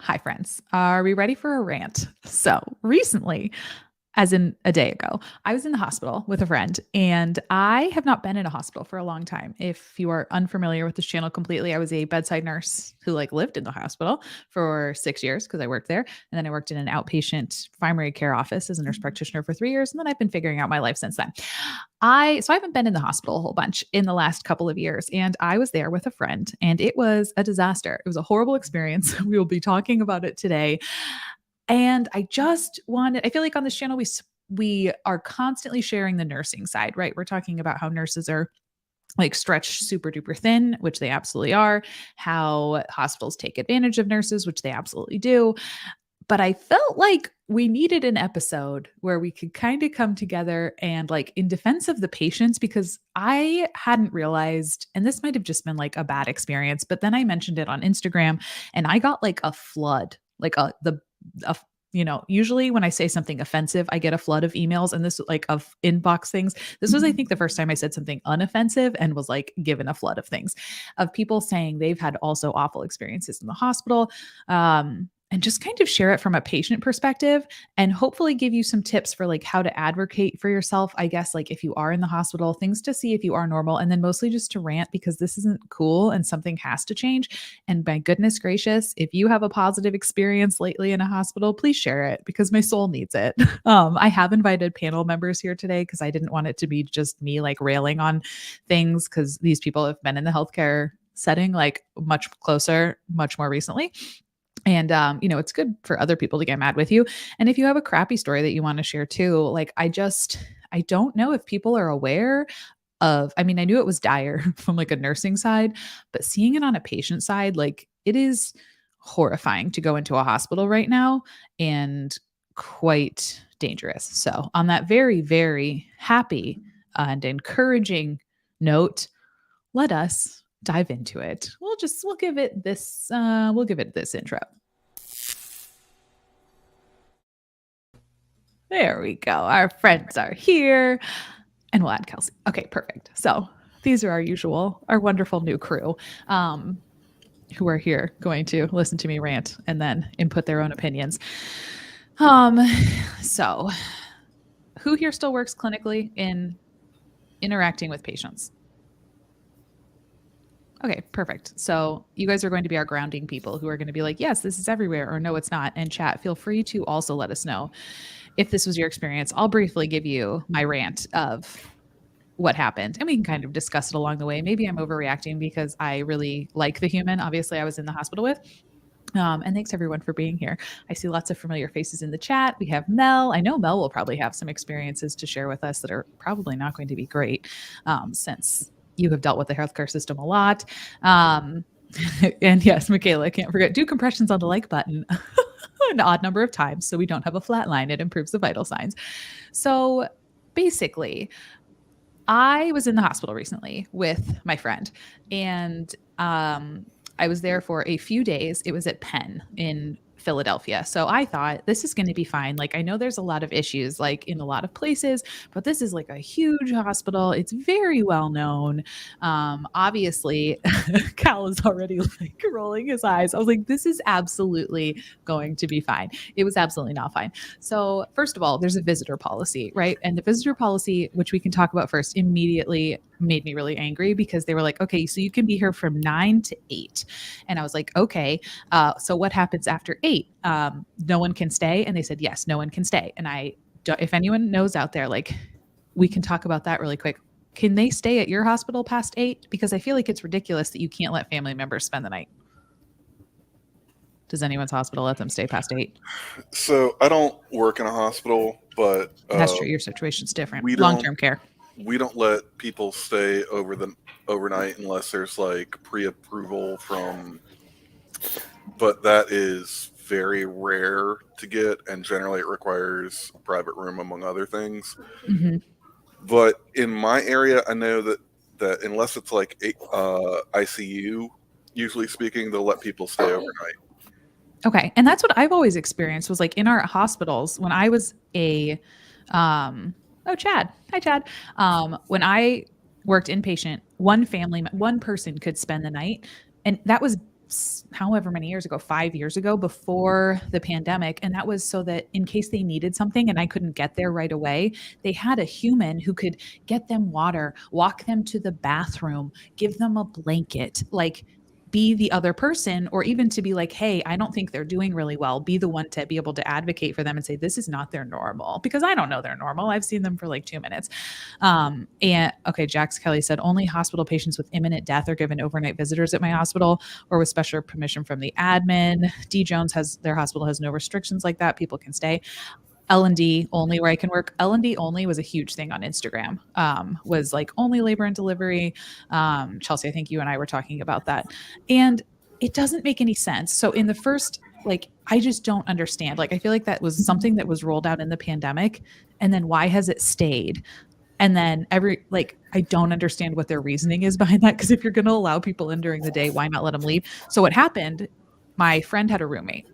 Hi, friends. Are we ready for a rant? So, recently, as in a day ago, I was in the hospital with a friend, and I have not been in a hospital for a long time. If you are unfamiliar with this channel completely, I was a bedside nurse who lived in the hospital for 6 years because I worked there. And then I worked in an outpatient primary care office as a nurse practitioner for 3 years. And then I've been figuring out my life since then. I haven't been in the hospital a whole bunch in the last couple of years, and I was there with a friend, and it was a disaster. It was a horrible experience. We will be talking about it today. And I feel like on this channel we are constantly sharing the nursing side, right? We're talking about how nurses are stretched super duper thin, which they absolutely are, how hospitals take advantage of nurses, which they absolutely do. But I felt like we needed an episode where we could kind of come together and in defense of the patients, because I hadn't realized, and this might have just been a bad experience, but then I mentioned it on Instagram and I got a flood, a usually when I say something offensive, I get a flood of emails, and this of inbox things. This was, I think, the first time I said something unoffensive and was given a flood of things of people saying they've had also awful experiences in the hospital. And just kind of share it from a patient perspective and hopefully give you some tips for how to advocate for yourself. I guess if you are in the hospital, things to see if you are normal, and then mostly just to rant because this isn't cool and something has to change. And my goodness gracious, if you have a positive experience lately in a hospital, please share it because my soul needs it. I have invited panel members here today because I didn't want it to be just me railing on things, because these people have been in the healthcare setting much closer, much more recently. And, it's good for other people to get mad with you. And if you have a crappy story that you want to share too, I don't know if people are aware of, I mean, I knew it was dire from a nursing side, but seeing it on a patient side, it is horrifying to go into a hospital right now and quite dangerous. So on that very, very happy and encouraging note, let us dive into it. We'll give it this intro. There we go. Our friends are here. And we'll add Kelsey. Okay, perfect. So these are our wonderful new crew, who are here going to listen to me rant and then input their own opinions. So who here still works clinically in interacting with patients? Okay, perfect. So you guys are going to be our grounding people who are going to be yes, this is everywhere, or no, it's not. And chat, feel free to also let us know if this was your experience. I'll briefly give you my rant of what happened, and we can kind of discuss it along the way. Maybe I'm overreacting because I really like the human, obviously, I was in the hospital with. And thanks everyone for being here. I see lots of familiar faces in the chat. We have Mel. I know Mel will probably have some experiences to share with us that are probably not going to be great, since you have dealt with the healthcare system a lot. And yes, Michaela, can't forget, do compressions on the like button an odd number of times so we don't have a flat line. It improves the vital signs. So basically, I was in the hospital recently with my friend, and I was there for a few days. It was at Penn in Philadelphia. So I thought this is going to be fine. I know there's a lot of issues in a lot of places, but this is a huge hospital. It's very well known. Obviously, Cal is already rolling his eyes. I was this is absolutely going to be fine. It was absolutely not fine. So first of all, there's a visitor policy, right? And the visitor policy, which we can talk about first, immediately made me really angry because they were okay, so you can be here from 9 to 8. And I was okay, so what happens after 8? No one can stay? And they said, yes, no one can stay. And if anyone knows out there, we can talk about that really quick. Can they stay at your hospital past 8? Because I feel it's ridiculous that you can't let family members spend the night. Does anyone's hospital let them stay past 8? So I don't work in a hospital, but that's true. Your situation's different. Long-term care. We don't let people stay overnight unless there's pre-approval from, but that is very rare to get, and generally it requires a private room among other things. Mm-hmm. But in my area, I know that unless it's ICU, usually speaking, they'll let people stay overnight. Okay. And that's what I've always experienced was in our hospitals when I was Chad. Hi, Chad. When I worked inpatient, one person could spend the night, and that was however many years ago, 5 years ago, before the pandemic. And that was so that in case they needed something and I couldn't get there right away, they had a human who could get them water, walk them to the bathroom, give them a blanket, like be the other person, or even to be like, hey, I don't think they're doing really well. Be the one to be able to advocate for them and say, this is not their normal, because I don't know their normal. I've seen them for like 2 minutes. And okay, Jax Kelly said only hospital patients with imminent death are given overnight visitors at my hospital or with special permission from the admin. D Jones has their hospital has no restrictions like that. People can stay. L&D only where I can work. L&D only was a huge thing on Instagram. Was like only labor and delivery. Chelsea, I think you and I were talking about that. And it doesn't make any sense. So in the first, like, I just don't understand. Like, I feel like that was something that was rolled out in the pandemic. And then why has it stayed? And then I don't understand what their reasoning is behind that. Because if you're going to allow people in during the day, why not let them leave? So what happened, my friend had a roommate.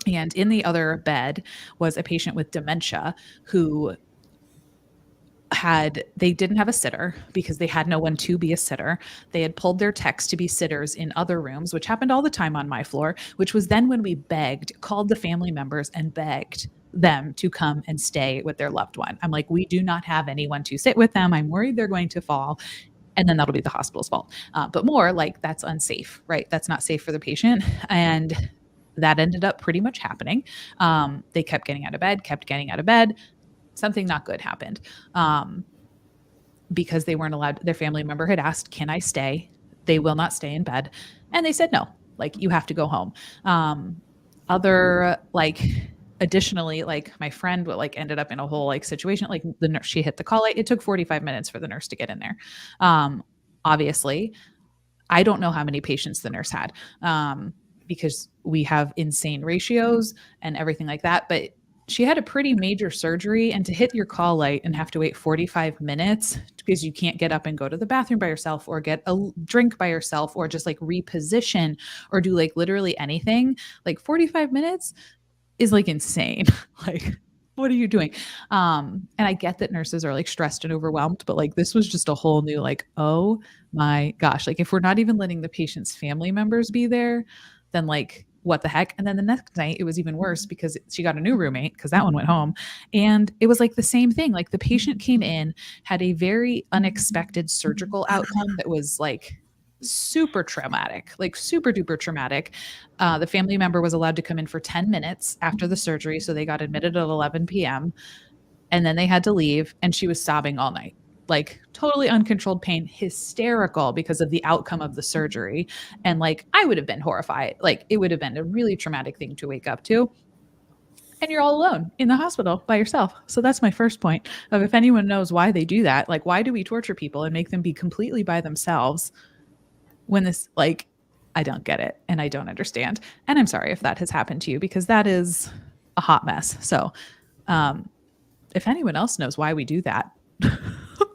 And in the other bed was a patient with dementia who they didn't have a sitter because they had no one to be a sitter. They had pulled their techs to be sitters in other rooms, which happened all the time on my floor, which was then when we called the family members and begged them to come and stay with their loved one. I'm like, we do not have anyone to sit with them. I'm worried they're going to fall. And then that'll be the hospital's fault. But more like that's unsafe, right? That's not safe for the patient. And that ended up pretty much happening. They kept getting out of bed. Something not good happened because they weren't allowed. Their family member had asked, can I stay? They will not stay in bed. And they said, no, like you have to go home. Additionally, like my friend ended up in a whole situation. Like the nurse, she hit the call light. It took 45 minutes for the nurse to get in there. Obviously, I don't know how many patients the nurse had. Because we have insane ratios and everything like that. But she had a pretty major surgery, and to hit your call light and have to wait 45 minutes because you can't get up and go to the bathroom by yourself or get a drink by yourself or just like reposition or do like literally anything, like 45 minutes is like insane. Like, what are you doing? And I get that nurses are like stressed and overwhelmed, but like this was just a whole new like, oh my gosh, like if we're not even letting the patient's family members be there, then like what the heck? And then the next night it was even worse because she got a new roommate because that one went home. And it was like the same thing. Like the patient came in, had a very unexpected surgical outcome that was like super traumatic, like super duper traumatic. The family member was allowed to come in for 10 minutes after the surgery. So they got admitted at 11 p.m. and then they had to leave, and she was sobbing all night. Like totally uncontrolled pain, hysterical because of the outcome of the surgery. And like, I would have been horrified. Like it would have been a really traumatic thing to wake up to. And you're all alone in the hospital by yourself. So that's my first point of if anyone knows why they do that, like why do we torture people and make them be completely by themselves when this, like, I don't get it and I don't understand. And I'm sorry if that has happened to you because that is a hot mess. So if anyone else knows why we do that,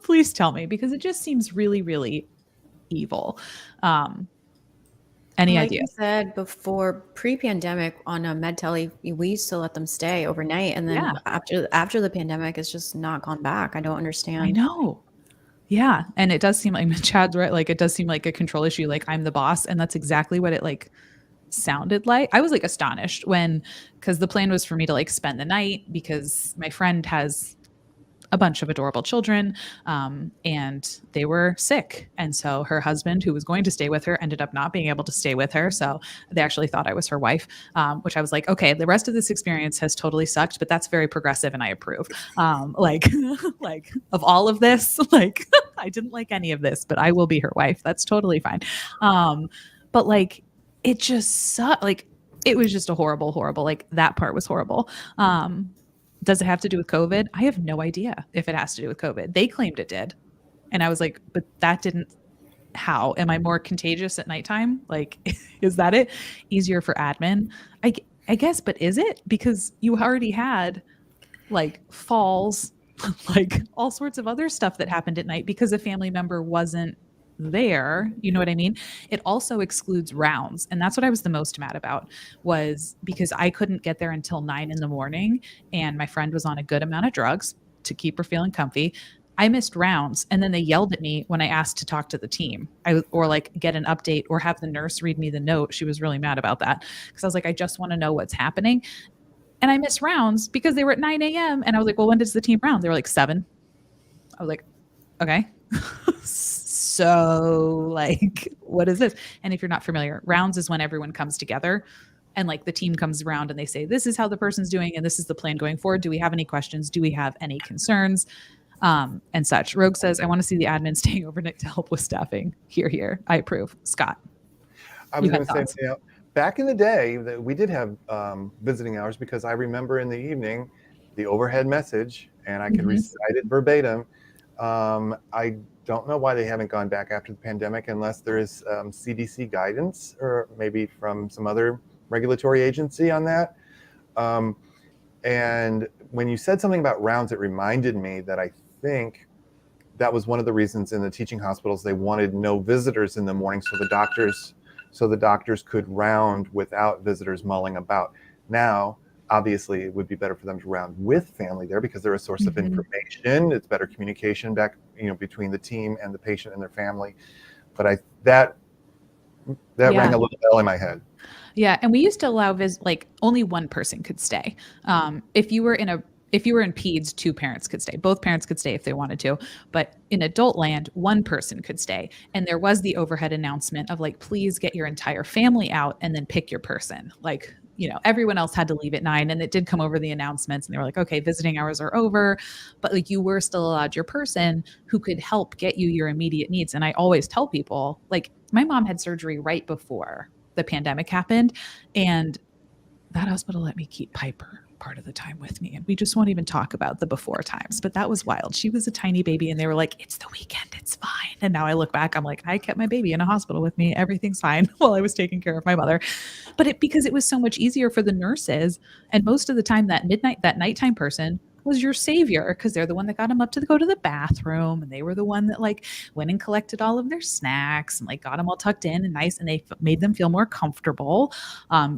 please tell me because it just seems really, really evil. Any like idea? you said before, pre-pandemic on a MedTele, we used to let them stay overnight, and then after the pandemic, it's just not gone back. I don't understand. I know. Yeah, and it does seem like Chad's right. Like it does seem like a control issue. Like I'm the boss, and that's exactly what it like sounded like. I was like astonished because the plan was for me to like spend the night because my friend has a bunch of adorable children and they were sick. And so her husband, who was going to stay with her, ended up not being able to stay with her. So they actually thought I was her wife, which I was like, okay, the rest of this experience has totally sucked, but that's very progressive and I approve. Like of all of this, like I didn't like any of this, but I will be her wife. That's totally fine. But like, it just sucked. Like it was just a horrible, like that part was horrible. Does it have to do with COVID? I have no idea if it has to do with COVID. They claimed it did. And I was like, but that didn't. How? Am I more contagious at nighttime? Like, is that it? Easier for admin? I guess, but is it? Because you already had like falls, like all sorts of other stuff that happened at night because a family member wasn't there. You know what I mean? It also excludes rounds. And that's what I was the most mad about was because I couldn't get there until 9 a.m. and my friend was on a good amount of drugs to keep her feeling comfy. I missed rounds, and then they yelled at me when I asked to talk to the team, or like get an update or have the nurse read me the note. She was really mad about that because I was like, I just want to know what's happening. And I missed rounds because they were at 9 a.m. And I was like, well, when does the team round? They were like 7. I was like, okay. So like, what is this? And if you're not familiar, rounds is when everyone comes together and like the team comes around and they say, this is how the person's doing and this is the plan going forward. Do we have any questions? Do we have any concerns? And such. Rogue says, I want to see the admin staying overnight to help with staffing. Here. I approve. Scott. I was going to say, back in the day, we did have visiting hours because I remember in the evening the overhead message, and I could recite it verbatim. I don't know why they haven't gone back after the pandemic unless there is CDC guidance or maybe from some other regulatory agency on that. And when you said something about rounds, it reminded me that I think that was one of the reasons in the teaching hospitals they wanted no visitors in the morning so the doctors could round without visitors mulling about. Now, obviously, it would be better for them to round with family there because they're a source of information. It's better communication back, between the team and the patient and their family. But that rang a little bell in my head. Yeah, and we used to allow only one person could stay. If you were in peds, 2 parents could stay. Both parents could stay if they wanted to. But in adult land, 1 person could stay. And there was the overhead announcement of like, please get your entire family out and then pick your person. Like, everyone else had to leave at 9, and it did come over the announcements and they were like, okay, visiting hours are over, but like you were still allowed your person who could help get you your immediate needs. And I always tell people, like, my mom had surgery right before the pandemic happened, and that hospital let me keep Piper part of the time with me. And we just won't even talk about the before times, but that was wild. She was a tiny baby and they were like, it's the weekend, it's fine. And now I look back, I'm like, I kept my baby in a hospital with me. Everything's fine while I was taking care of my mother. But because it was so much easier for the nurses. And most of the time that nighttime person was your savior because they're the one that got them up to go to the bathroom. And they were the one that like went and collected all of their snacks and like got them all tucked in and nice. And they made them feel more comfortable,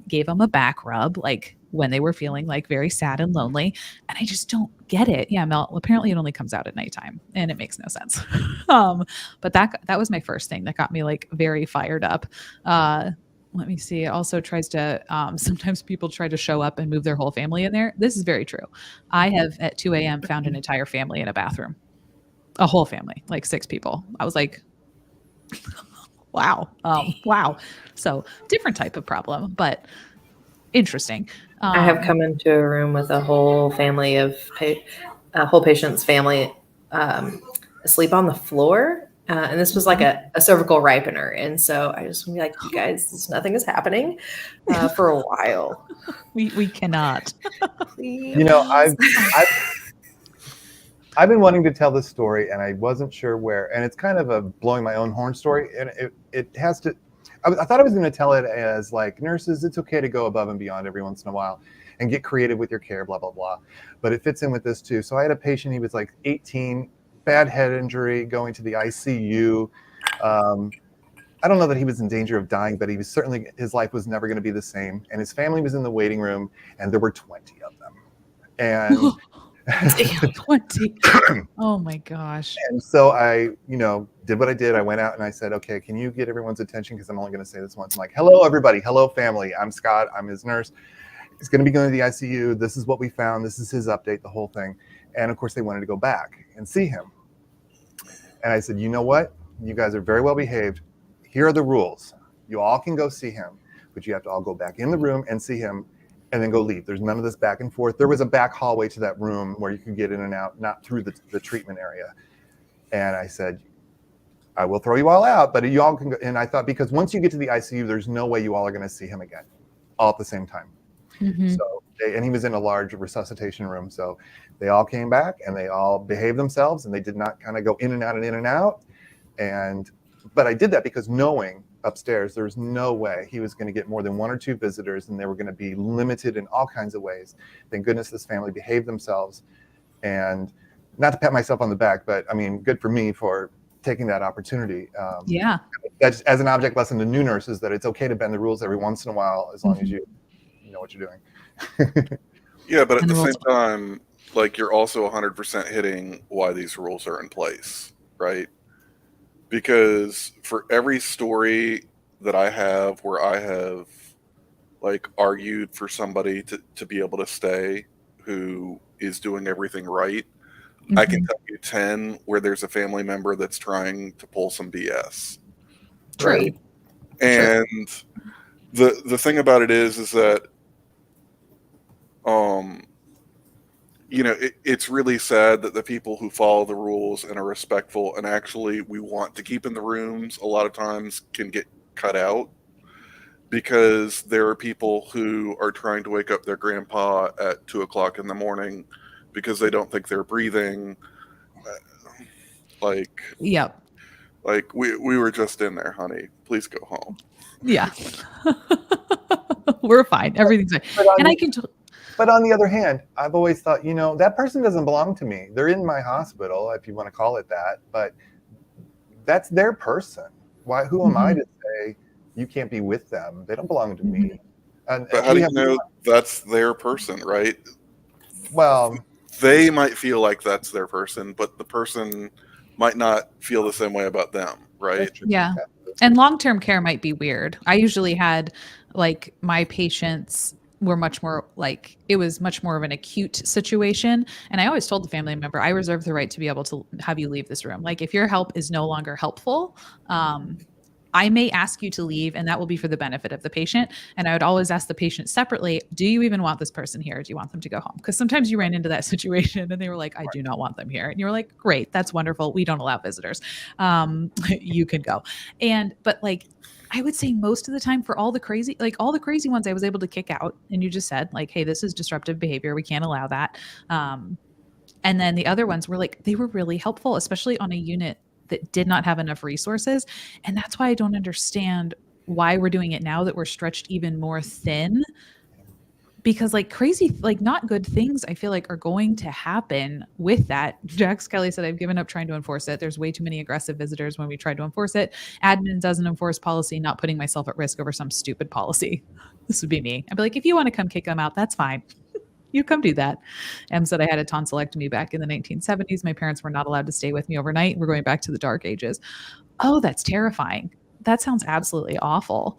gave them a back rub, like when they were feeling like very sad and lonely. And I just don't get it. Yeah, Mel, apparently it only comes out at nighttime and it makes no sense. But that was my first thing that got me like very fired up. Let me see. It also tries to, sometimes people try to show up and move their whole family in there. This is very true. I have at 2 a.m. found an entire family in a bathroom, a whole family, like 6 people. I was like, wow. Wow. So different type of problem, but interesting. I have come into a room with a whole family of a whole patient's family asleep on the floor. And this was like a cervical ripener. And so I just want to be like, you guys, nothing is happening for a while. We cannot. Please. I've been wanting to tell this story and I wasn't sure where. And it's kind of a blowing my own horn story. And it has to, I thought I was going to tell it as like, nurses, it's okay to go above and beyond every once in a while and get creative with your care, blah, blah, blah. But it fits in with this too. So I had a patient, he was like 18, bad head injury, going to the ICU. I don't know that he was in danger of dying, but his life was never going to be the same. And his family was in the waiting room and there were 20 of them. And 20. Oh my gosh. And so I, did what I did. I went out and I said, okay, can you get everyone's attention? Because I'm only going to say this once. I'm like, hello, everybody. Hello, family. I'm Scott. I'm his nurse. He's going to be going to the ICU. This is what we found. This is his update, the whole thing. And of course, they wanted to go back and see him. And I said, you know what? You guys are very well behaved. Here are the rules. You all can go see him, but you have to all go back in the room and see him and then go leave. There's none of this back and forth. There was a back hallway to that room where you could get in and out, not through the treatment area. And I said, I will throw you all out, but you all can go. And I thought, because once you get to the ICU, there's no way you all are going to see him again, all at the same time. So, and he was in a large resuscitation room. So they all came back and they all behaved themselves and they did not kind of go in and out and in and out. But I did that because knowing upstairs, there's no way he was going to get more than 1 or 2 visitors and they were going to be limited in all kinds of ways. Thank goodness this family behaved themselves. And not to pat myself on the back, but I mean, good for me for taking that opportunity. That's as an object lesson to new nurses, that it's okay to bend the rules every once in a while, as long as you know what you're doing. Yeah, but at the same time, like you're also 100% hitting why these rules are in place, right? Because for every story that I have where I have like argued for somebody to be able to stay who is doing everything right, I can Mhm. tell you 10 where there's a family member that's trying to pull some BS. True. Right. And the thing about it is that you know, it's really sad that the people who follow the rules and are respectful and actually we want to keep in the rooms a lot of times can get cut out because there are people who are trying to wake up their grandpa at 2 o'clock in the morning because they don't think they're breathing. Like, Yep. like we were just in there, honey. Please go home. Yeah. We're fine. Everything's fine. But on, And the, I can but on the other hand, I've always thought, you know, that person doesn't belong to me. They're in my hospital, if you want to call it that, but that's their person. Why? Who am I to say you can't be with them? They don't belong to me. And But how do you know that's their person, right? Well, they might feel like that's their person, but the person might not feel the same way about them, right? Yeah. And long-term care might be weird. I usually had like my patients were much more like it was much more of an acute situation. And I always told the family member, I reserve the right to be able to have you leave this room. Like if your help is no longer helpful, I may ask you to leave, and that will be for the benefit of the patient. And I would always ask the patient separately, do you even want this person here? Or do you want them to go home? Because sometimes you ran into that situation and they were like, I do not want them here. And you were like, great, that's wonderful. We don't allow visitors. You can go. But like, I would say most of the time for all the crazy ones I was able to kick out. And you just said like, hey, this is disruptive behavior. We can't allow that. And then the other ones were like, they were really helpful, especially on a unit that did not have enough resources. And that's why I don't understand why we're doing it now that we're stretched even more thin. Because like crazy, like not good things, I feel like are going to happen with that. Jax Kelly said, I've given up trying to enforce it. There's way too many aggressive visitors when we try to enforce it. Admin doesn't enforce policy, not putting myself at risk over some stupid policy. This would be me. I'd be like, if you want to come kick them out, that's fine. You come do that. Em said I had a tonsillectomy back in the 1970s. My parents were not allowed to stay with me overnight. We're going back to the dark ages. Oh, that's terrifying. That sounds absolutely awful.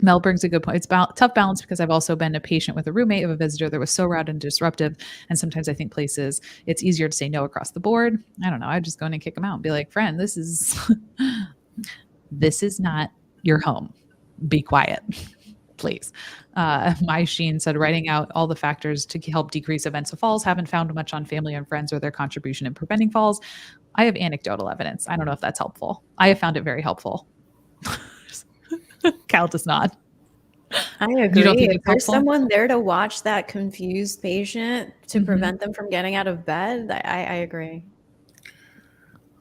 Mel brings a good point. It's tough balance because I've also been a patient with a roommate of a visitor that was so loud and disruptive. And sometimes I think places it's easier to say no across the board. I don't know. I'd just go in and kick them out and be like, friend, this is not your home. Be quiet, please. My Sheen said, writing out all the factors to help decrease events of falls. Haven't found much on family and friends or their contribution in preventing falls. I have anecdotal evidence. I don't know if that's helpful. I have found it very helpful. Cal does not. I agree. You don't think If it's there's helpful? someone there to watch that confused patient to prevent them from getting out of bed, I agree.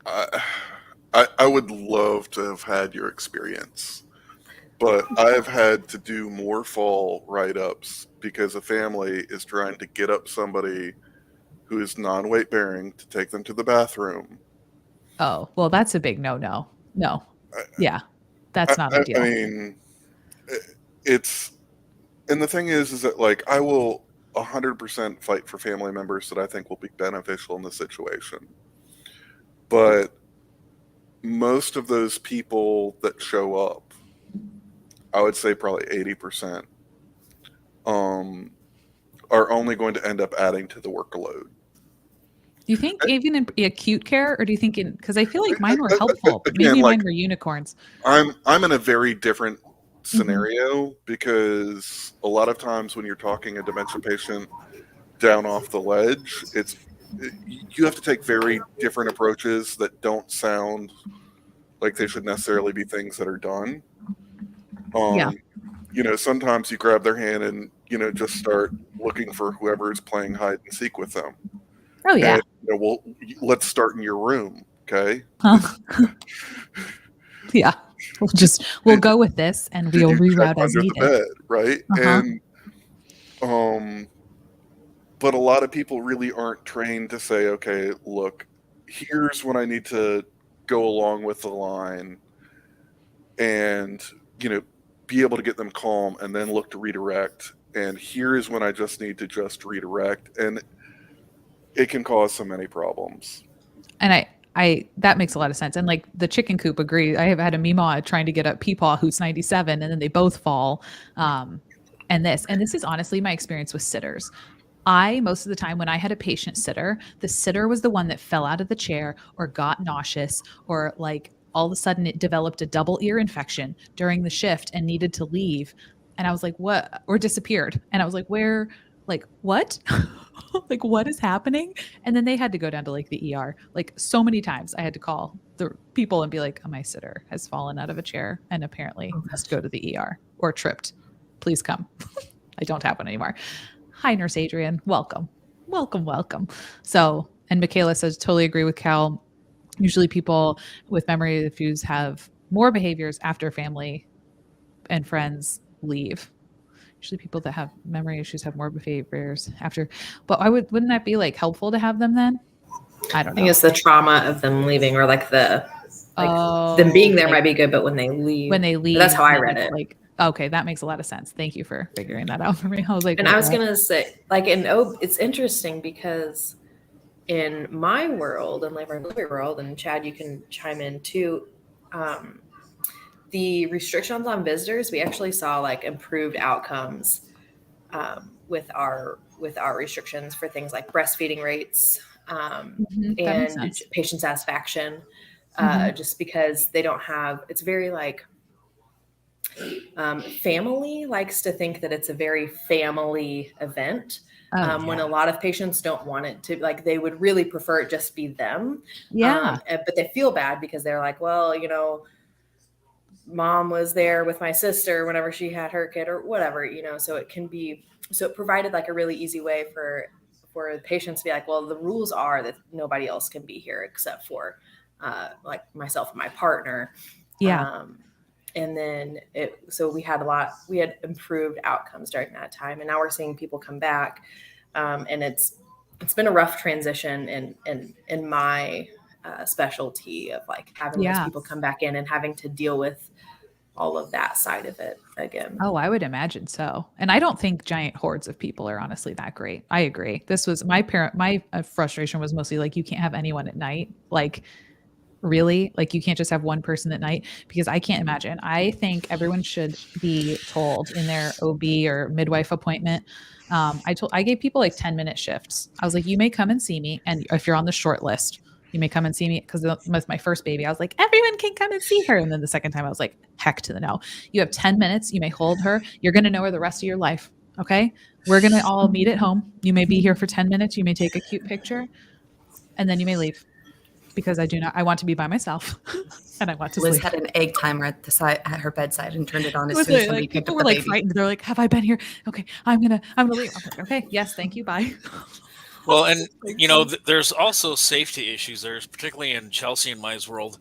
I would love to have had your experience, but I've had to do more fall write-ups because a family is trying to get up somebody who is non-weight bearing to take them to the bathroom. Oh, well, that's a big no. No. Yeah. That's not ideal. I mean, it's, and the thing is that like, I will 100% fight for family members that I think will be beneficial in the situation. But most of those people that show up, I would say probably 80%, are only going to end up adding to the workload. Do you think even in acute care, or do you think because I feel like mine were helpful, but maybe like, mine were unicorns. I'm in a very different scenario because a lot of times when you're talking a dementia patient down off the ledge, you have to take very different approaches that don't sound like they should necessarily be things that are done. Yeah. You know, sometimes you grab their hand and, you know, just start looking for whoever is playing hide and seek with them. Oh yeah. And, you know, well, let's start in your room, okay? Yeah. We'll go with this and we'll reroute as needed. The bed, right? And but a lot of people really aren't trained to say, okay, look, here's when I need to go along with the line and, you know, be able to get them calm and then look to redirect. And here is when I just need to just redirect. And It can cause so many problems. And I that makes a lot of sense. And like the chicken coop, agree. I have had a Meemaw trying to get a Peepaw who's 97, and then they both fall. And this is honestly my experience with sitters. Most of the time when I had a patient sitter, the sitter was the one that fell out of the chair or got nauseous, or like all of a sudden it developed a double ear infection during the shift and needed to leave. And I was like, what? Or disappeared. And I was like, where? Like, what? Like, what is happening? And then they had to go down to like the ER. Like so many times I had to call the people and be like, oh, my sitter has fallen out of a chair and apparently must go to the ER or tripped. Please come. I don't have one anymore. Hi, Nurse Adrian. Welcome. Welcome. So, and Michaela says, totally agree with Cal. Usually people with memory issues have more behaviors after family and friends leave. Usually people that have memory issues have more behaviors after, but wouldn't that be like helpful to have them then? I don't know. I think it's the trauma of them leaving, or like them being there might be good, but when they leave, that's how I read it. Like, okay, that makes a lot of sense. Thank you for figuring that out for me. I was like, and I was going to say, like, it's interesting because in my world and labor and delivery world, and Chad, you can chime in too, the restrictions on visitors, we actually saw like improved outcomes with our restrictions for things like breastfeeding rates and patient satisfaction, just because they don't have, it's very like, family likes to think that it's a very family event. When a lot of patients don't want it to, like, they would really prefer it just be them. But they feel bad because they're like, well, you know, mom was there with my sister whenever she had her kid or whatever, you know, so it provided like a really easy way for the patients to be like, well, the rules are that nobody else can be here except for like myself and my partner. And then we had improved outcomes during that time. And now we're seeing people come back. And it's been a rough transition in my specialty of like having those people come back in and having to deal with all of that side of it again. Oh, I would imagine so. And I don't think giant hordes of people are honestly that great. I agree. This was my frustration was mostly like, you can't have anyone at night. Like, really? Like, you can't just have one person at night, because I can't imagine. I think everyone should be told in their OB or midwife appointment. I gave people like 10-minute shifts. I was like, you may come and see me. And if you're on the short list, you may come and see me, because with my first baby, I was like, everyone can come and see her. And then the second time I was like, heck to the no. You have 10 minutes. You may hold her. You're going to know her the rest of your life. Okay. We're going to all meet at home. You may be here for 10 minutes. You may take a cute picture and then you may leave, because I want to be by myself and I want to Liz sleep. had an egg timer at her bedside and turned it on as soon as somebody picked up the baby. Frightened. They're like, have I been here? Okay. I'm going to leave. I'm like, okay. Yes. Thank you. Bye. Well, and you know, there's also safety issues. There's particularly in Chelsea and my world,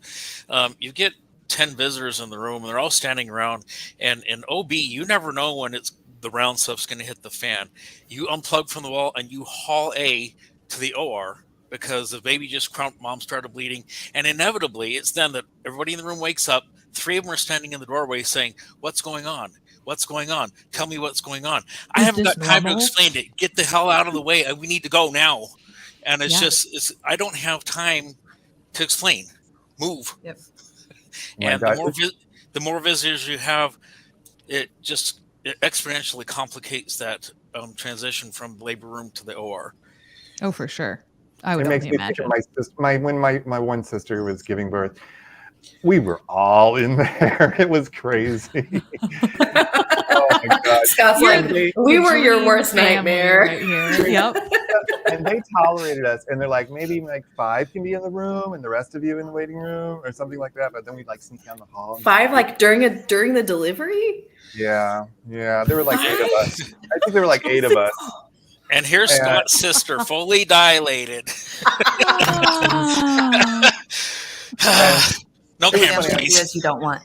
you get 10 visitors in the room and they're all standing around, and in OB, you never know when the round stuff's going to hit the fan. You unplug from the wall and you haul A to the OR because the baby just crumped, mom started bleeding. And inevitably it's then that everybody in the room wakes up. 3 of them are standing in the doorway saying, what's going on? What's going on? Tell me what's going on. I haven't got time to explain it. Get the hell out of the way. We need to go now. And it's I don't have time to explain. Move. Yep. And the more visitors you have, it exponentially complicates that transition from the labor room to the OR. Oh, for sure. I would only imagine. When my one sister was giving birth, we were all in there. It was crazy. Oh my God. Scott's like, we were your worst nightmare. Right here. Yep. And they tolerated us, and they're like, maybe like 5 can be in the room and the rest of you in the waiting room or something like that. But then we'd like sneak down the hall. 5 like during the delivery? Yeah. There were like 8 of us. I think there were like 8 of us. And here's Scott's sister, fully dilated. No cameras, please. You don't want.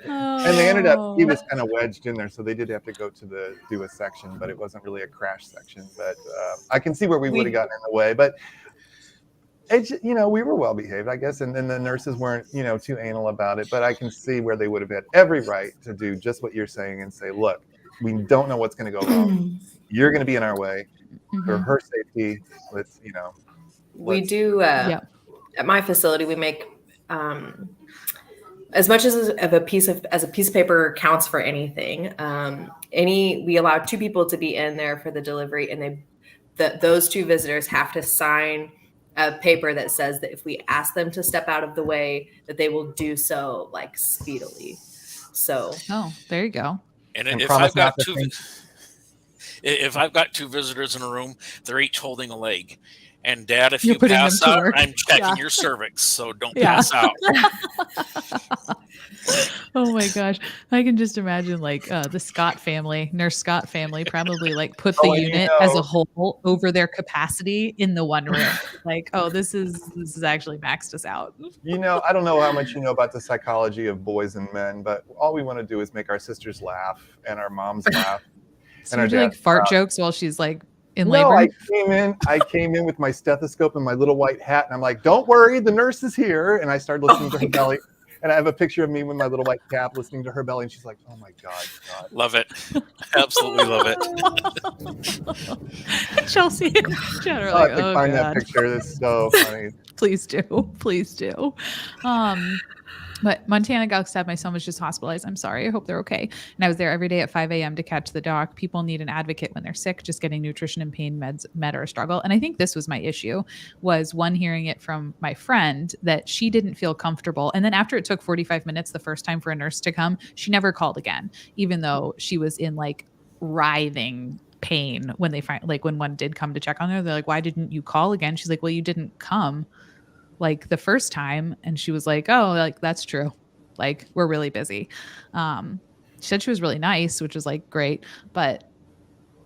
And they ended up, he was kind of wedged in there, so they did have to go to do a section, but it wasn't really a crash section. But I can see where we would have gotten in the way. But it's, we were well behaved, I guess, and then the nurses weren't, too anal about it. But I can see where they would have had every right to do just what you're saying and say, look, we don't know what's going to go wrong. You're going to be in our way. for her safety. Let's, We let's- do at my facility. We make as much as a piece of paper counts for anything. We allow 2 people to be in there for the delivery, and those 2 visitors have to sign a paper that says that if we ask them to step out of the way, that they will do so like speedily. So there you go. And if I've got 2 visitors in a room, they're each holding a leg. And Dad, if you pass out, I'm checking your cervix, so don't pass out. Oh my gosh. I can just imagine like the Scott family, Nurse Scott family probably like put the unit as a whole over their capacity in the one room. Like, oh, this is actually maxed us out. I don't know how much you know about the psychology of boys and men, but all we want to do is make our sisters laugh and our moms laugh. So you do like fart jokes while she's like in labor? No, I came in with my stethoscope and my little white hat, and I'm like, "Don't worry, the nurse is here." And I started listening to her belly, and I have a picture of me with my little white cap listening to her belly, and she's like, "Oh my God." Love it, absolutely love it. Chelsea, generally, I have to find that picture. That's so funny. Please do. But Montana Galaxy said my son was just hospitalized. I'm sorry. I hope they're okay. And I was there every day at 5 a.m. to catch the doc. People need an advocate when they're sick. Just getting nutrition and pain meds met are a struggle. And I think this was my issue, was one, hearing it from my friend that she didn't feel comfortable. And then after it took 45 minutes the first time for a nurse to come, she never called again, even though she was in like writhing pain when they when one did come to check on her. They're like, "Why didn't you call again?" She's like, "Well, you didn't come like the first time." And she was like, "Oh, like that's true. Like we're really busy." She said she was really nice, which is like great, but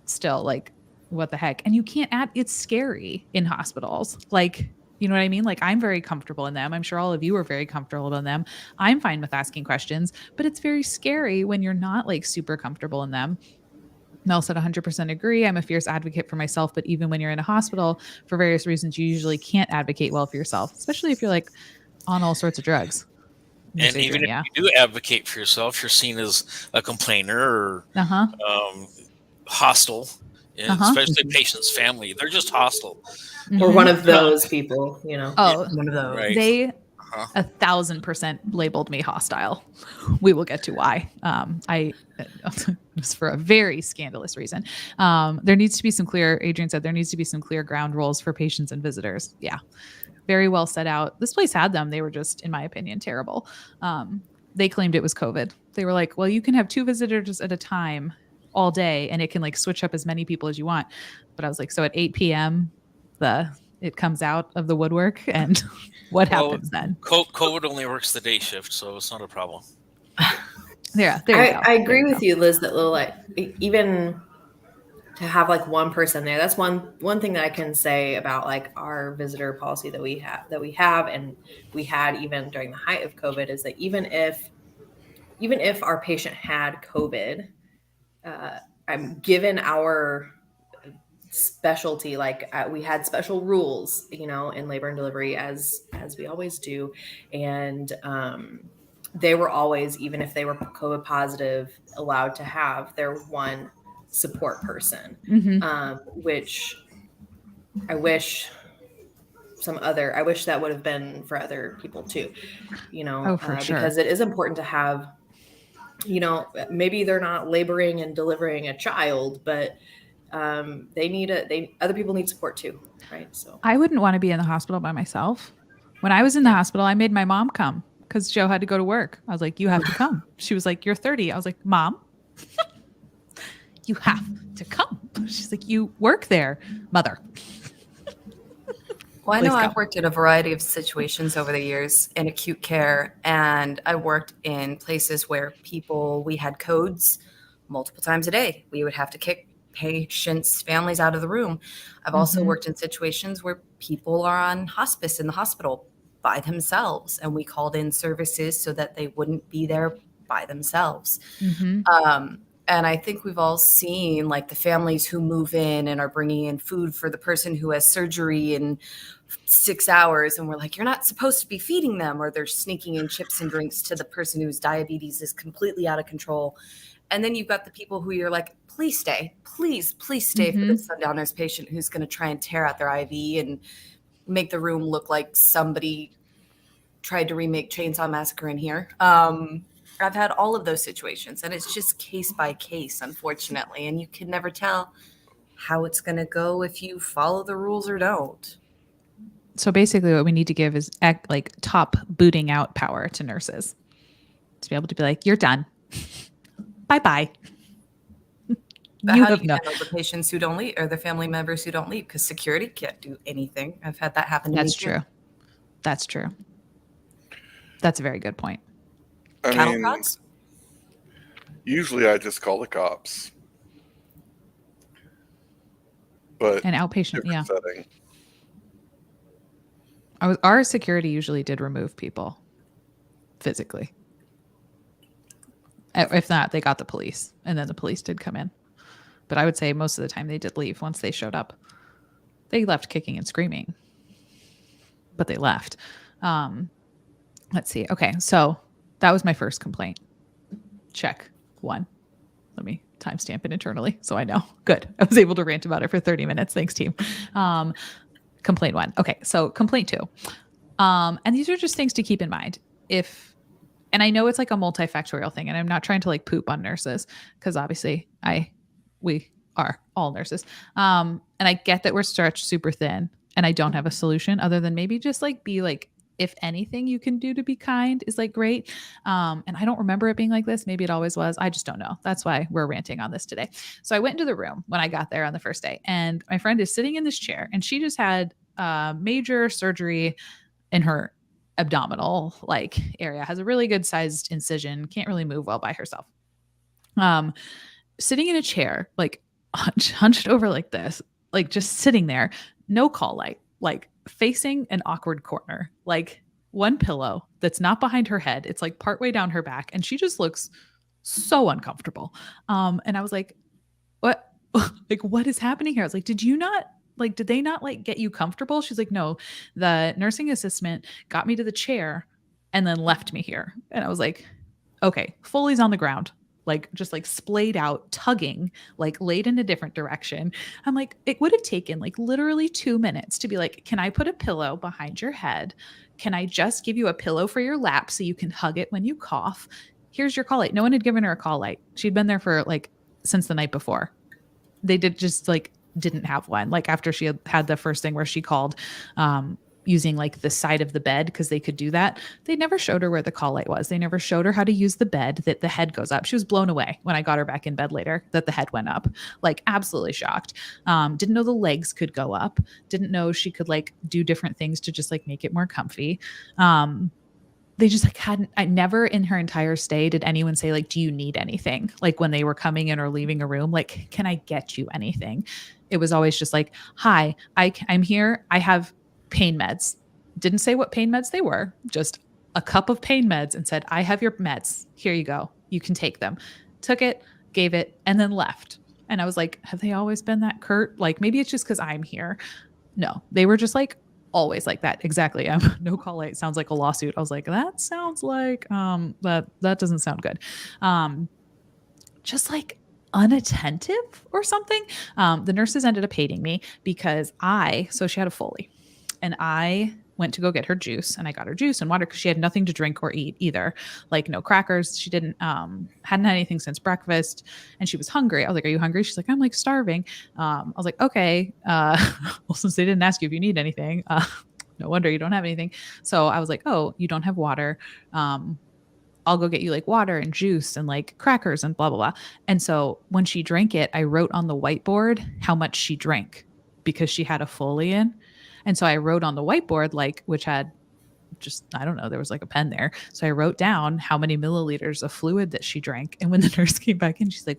still like, what the heck? And you can't it's scary in hospitals. Like, you know what I mean? Like I'm very comfortable in them. I'm sure all of you are very comfortable in them. I'm fine with asking questions, but it's very scary when you're not like super comfortable in them. Mel said 100% agree. I'm a fierce advocate for myself, but even when you're in a hospital, for various reasons, you usually can't advocate well for yourself, especially if you're like on all sorts of drugs. And even if you do advocate for yourself, you're seen as a complainer or hostile, especially patient's family. They're just hostile. Or one of those people, one of those. Right. They 1,000% labeled me hostile. We will get to why. Just for a very scandalous reason. There needs to be some clear, Adrian said, there needs to be some clear ground rules for patients and visitors. Yeah. Very well set out. This place had them. They were just, in my opinion, terrible. They claimed it was COVID. They were like, well, you can have 2 visitors at a time all day, and it can like switch up as many people as you want. But I was like, so at 8 p.m., it comes out of the woodwork, and what happens then? COVID only works the day shift, so it's not a problem. Yeah, I agree with you, Liz, that like even to have like one person there, that's one thing that I can say about like our visitor policy that we have and we had even during the height of COVID, is that even if our patient had COVID, I'm given our specialty, like we had special rules, in labor and delivery as we always do, and they were always, even if they were COVID positive, allowed to have their one support person, which I wish that would have been for other people too, sure. Because it is important to have, maybe they're not laboring and delivering a child, but other people need support too, right? So I wouldn't want to be in the hospital by myself. When I was in the hospital, I made my mom come because Joe had to go to work. I was like, you have to come. She was like, you're 30. I was like, Mom, you have to come. She's like, you work there, mother. Well, I know I've worked in a variety of situations over the years in acute care, and I worked in places where we had codes multiple times a day. We would have to kick patients' families out of the room. I've also worked in situations where people are on hospice in the hospital by themselves, and we called in services so that they wouldn't be there by themselves. And I think we've all seen like the families who move in and are bringing in food for the person who has surgery in 6 hours. And we're like, you're not supposed to be feeding them, or they're sneaking in chips and drinks to the person whose diabetes is completely out of control. And then you've got the people who you're like, please stay, please stay for this sundown nurse patient who's going to try and tear out their IV and make the room look like somebody tried to remake Chainsaw Massacre in here. I've had all of those situations, and it's just case by case, unfortunately. And you can never tell how it's going to go if you follow the rules or don't. So basically what we need to give is like top booting out power to nurses to be able to be like, you're done. Bye-bye. But how do you handle the patients who don't leave or the family members who don't leave? Because security can't do anything. I've had that happen to me. That's true. That's true. That's a very good point. Cattle prods? Usually I just call the cops. But an outpatient, yeah. Setting. Our security usually did remove people physically. If not, they got the police, and then the police did come in. But I would say most of the time they did leave once they showed up. They left kicking and screaming, but they left. Let's see. Okay, so that was my first complaint. Check 1. Let me timestamp it internally so I know. Good. I was able to rant about it for 30 minutes. Thanks, team. Complaint 1. Okay, so complaint 2. And these are just things to keep in mind. And I know it's like a multifactorial thing, and I'm not trying to like poop on nurses because obviously we are all nurses. And I get that we're stretched super thin, and I don't have a solution other than maybe just like be like, if anything you can do to be kind is like great. And I don't remember it being like this. Maybe it always was. I just don't know. That's why we're ranting on this today. So I went into the room when I got there on the first day, and my friend is sitting in this chair, and she just had major surgery in her abdominal like area, has a really good sized incision, can't really move well by herself. Sitting in a chair, like hunched over like this, like just sitting there, no call light, like facing an awkward corner, like one pillow that's not behind her head. It's like partway down her back. And she just looks so uncomfortable. And I was like, what, like, what is happening here? I was like, did they not like get you comfortable? She's like, no, the nursing assistant got me to the chair and then left me here. And I was like, okay, Foley's on the ground, like just like splayed out, tugging, like laid in a different direction. I'm like, it would have taken like literally 2 minutes to be like, can I put a pillow behind your head? Can I just give you a pillow for your lap so you can hug it when you cough? Here's your call light. No one had given her a call light. She'd been there for like since the night before. They didn't have one. Like after she had the first thing where she called, using like the side of the bed because they could do that. They never showed her where the call light was. They never showed her how to use the bed, that the head goes up. She was blown away when I got her back in bed later that the head went up, like absolutely shocked. Didn't know the legs could go up. Didn't know she could like do different things to just like make it more comfy. They just like I never in her entire stay did anyone say like, do you need anything? Like when they were coming in or leaving a room, like, can I get you anything? It was always just like, hi, I'm here. I have pain meds. Didn't say what pain meds they were, just a cup of pain meds and said, I have your meds. Here you go. You can take them. Took it, gave it, and then left. And I was like, have they always been that curt? Like maybe it's just because I'm here. No, they were just like always like that. Exactly. No call light sounds like a lawsuit. I was like, that sounds like that doesn't sound good. Just like unattentive or something. The nurses ended up hating me because so she had a Foley. And I went to go get her juice, and I got her juice and water because she had nothing to drink or eat either. Like no crackers. She hadn't had anything since breakfast, and she was hungry. I was like, are you hungry? She's like, I'm like starving. I was like, okay. Well, since they didn't ask you if you need anything, no wonder you don't have anything. So I was like, oh, you don't have water. I'll go get you like water and juice and like crackers and blah, blah, blah. And so when she drank it, I wrote on the whiteboard how much she drank because she had a Foley in. And so I wrote on the whiteboard, like, which had just, I don't know, there was like a pen there. So I wrote down how many milliliters of fluid that she drank. And when the nurse came back in, she's like,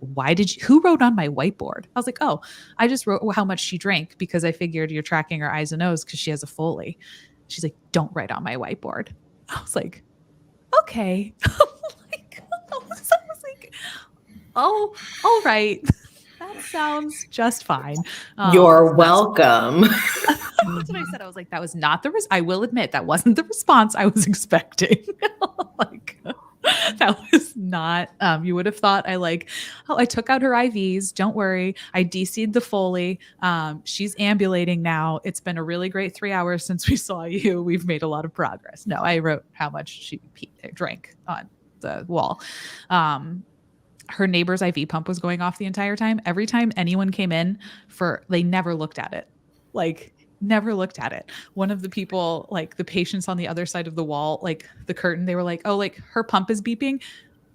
who wrote on my whiteboard? I was like, oh, I just wrote how much she drank because I figured you're tracking her eyes and nose because she has a Foley. She's like, don't write on my whiteboard. I was like, okay. I was like, oh, all right. That sounds just fine. You're welcome. That's what I said. I was like, that was not I will admit that wasn't the response I was expecting. Like, That was not, you would have thought I took out her IVs. Don't worry. I DC'd the Foley. She's ambulating now. It's been a really great 3 hours since we saw you. We've made a lot of progress. No, I wrote how much she drank on the wall. Her neighbor's IV pump was going off the entire time. Every time anyone came in they never looked at it. Never looked at it. One of the people, the patients on the other side of the wall, the curtain, they were like, oh, her pump is beeping.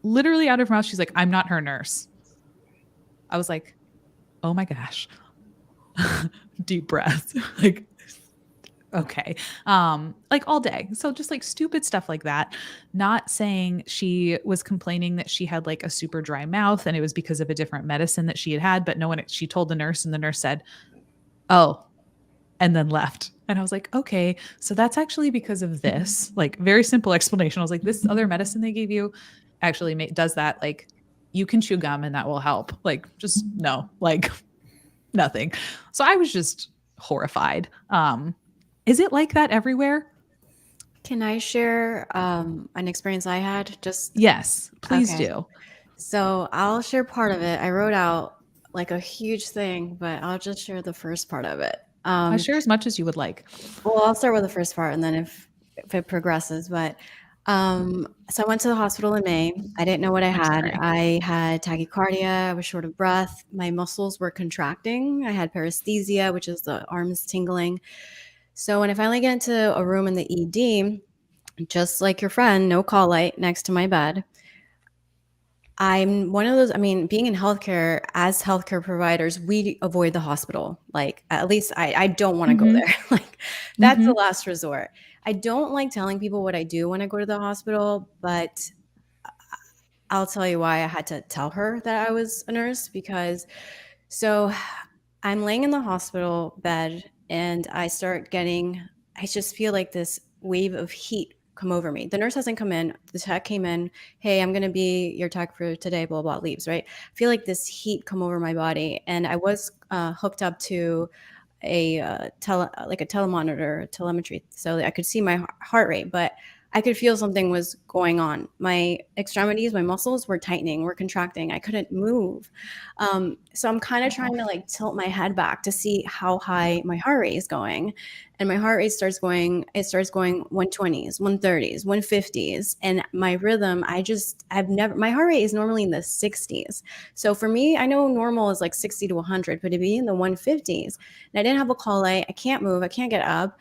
Literally out of her mouth, she's like, I'm not her nurse. I was like, oh my gosh. Deep breath. Okay. All day. So just stupid stuff like that. Not saying she was complaining that she had a super dry mouth and it was because of a different medicine that she had, but she told the nurse and the nurse said, oh, and then left. And I was like, okay, so that's actually because of this, very simple explanation. I was like, this other medicine they gave you actually does that. You can chew gum and that will help. Just no, nothing. So I was just horrified. Is it like that everywhere? Can I share an experience I had? Yes, please Okay. do. So I'll share part of it. I wrote out a huge thing, but I'll just share the first part of it. I share as much as you would like. Well, I'll start with the first part, and then if it progresses. But so I went to the hospital in May. I didn't know what I had. I had tachycardia. I was short of breath. My muscles were contracting. I had paresthesia, which is the arms tingling. So when I finally get into a room in the ED, just like your friend, no call light next to my bed. I'm one of those, being in healthcare, as healthcare providers, we avoid the hospital. At least I don't want to go there. That's the last resort. I don't like telling people what I do when I go to the hospital, but I'll tell you why I had to tell her that I was a nurse, because I'm laying in the hospital bed and I just feel like this wave of heat come over me. The nurse hasn't come in. The tech came in. Hey, I'm going to be your tech for today, blah, blah, leaves, right? I feel like this heat come over my body. And I was hooked up to a telemetry, so that I could see my heart rate, but I could feel something was going on. My extremities, my muscles were tightening, were contracting. I couldn't move. So I'm kind of trying to tilt my head back to see how high my heart rate is going. And my heart rate starts going 120s, 130s, 150s. And my rhythm, my heart rate is normally in the 60s. So for me, I know normal is 60 to 100, but to be in the 150s, and I didn't have a call light, I can't move, I can't get up.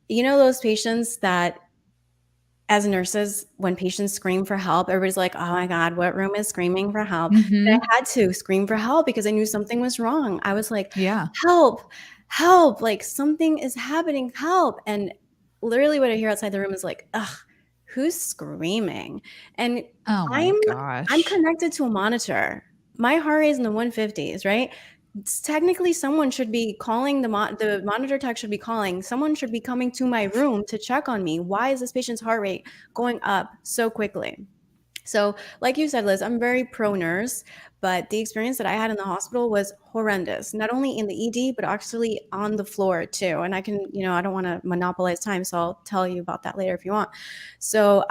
Those patients that, as nurses, when patients scream for help, everybody's like, oh my God, what room is screaming for help? And I had to scream for help because I knew something was wrong. I was like, yeah, help, something is happening, help. And literally what I hear outside the room is ugh, who's screaming? And oh my gosh, I'm connected to a monitor. My heart rate is in the 150s, right? Technically, someone should be calling the monitor tech should be calling. Someone should be coming to my room to check on me. Why is this patient's heart rate going up so quickly? So like you said, Liz, I'm very pro nurse, but the experience that I had in the hospital was horrendous, not only in the ED, but actually on the floor too. And I can, I don't want to monopolize time, so I'll tell you about that later if you want. So,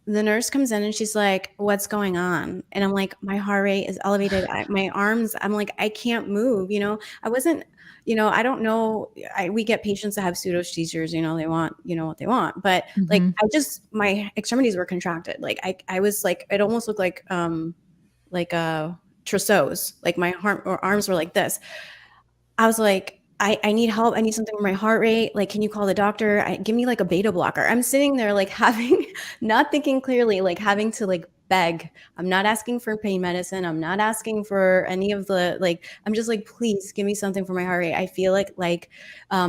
the nurse comes in and she's like, what's going on? And I'm like, my heart rate is elevated. My arms, I'm like, I can't move. I wasn't, I don't know. We get patients that have pseudo seizures, they want, what they want. But my extremities were contracted. I was it almost looked like trousseaux. My arms were like this. I was like, I need help. I need something for my heart rate. Can you call the doctor? Give me a beta blocker. I'm sitting there not thinking clearly, having to beg. I'm not asking for pain medicine. I'm not asking for any of the, I'm just please give me something for my heart rate. I feel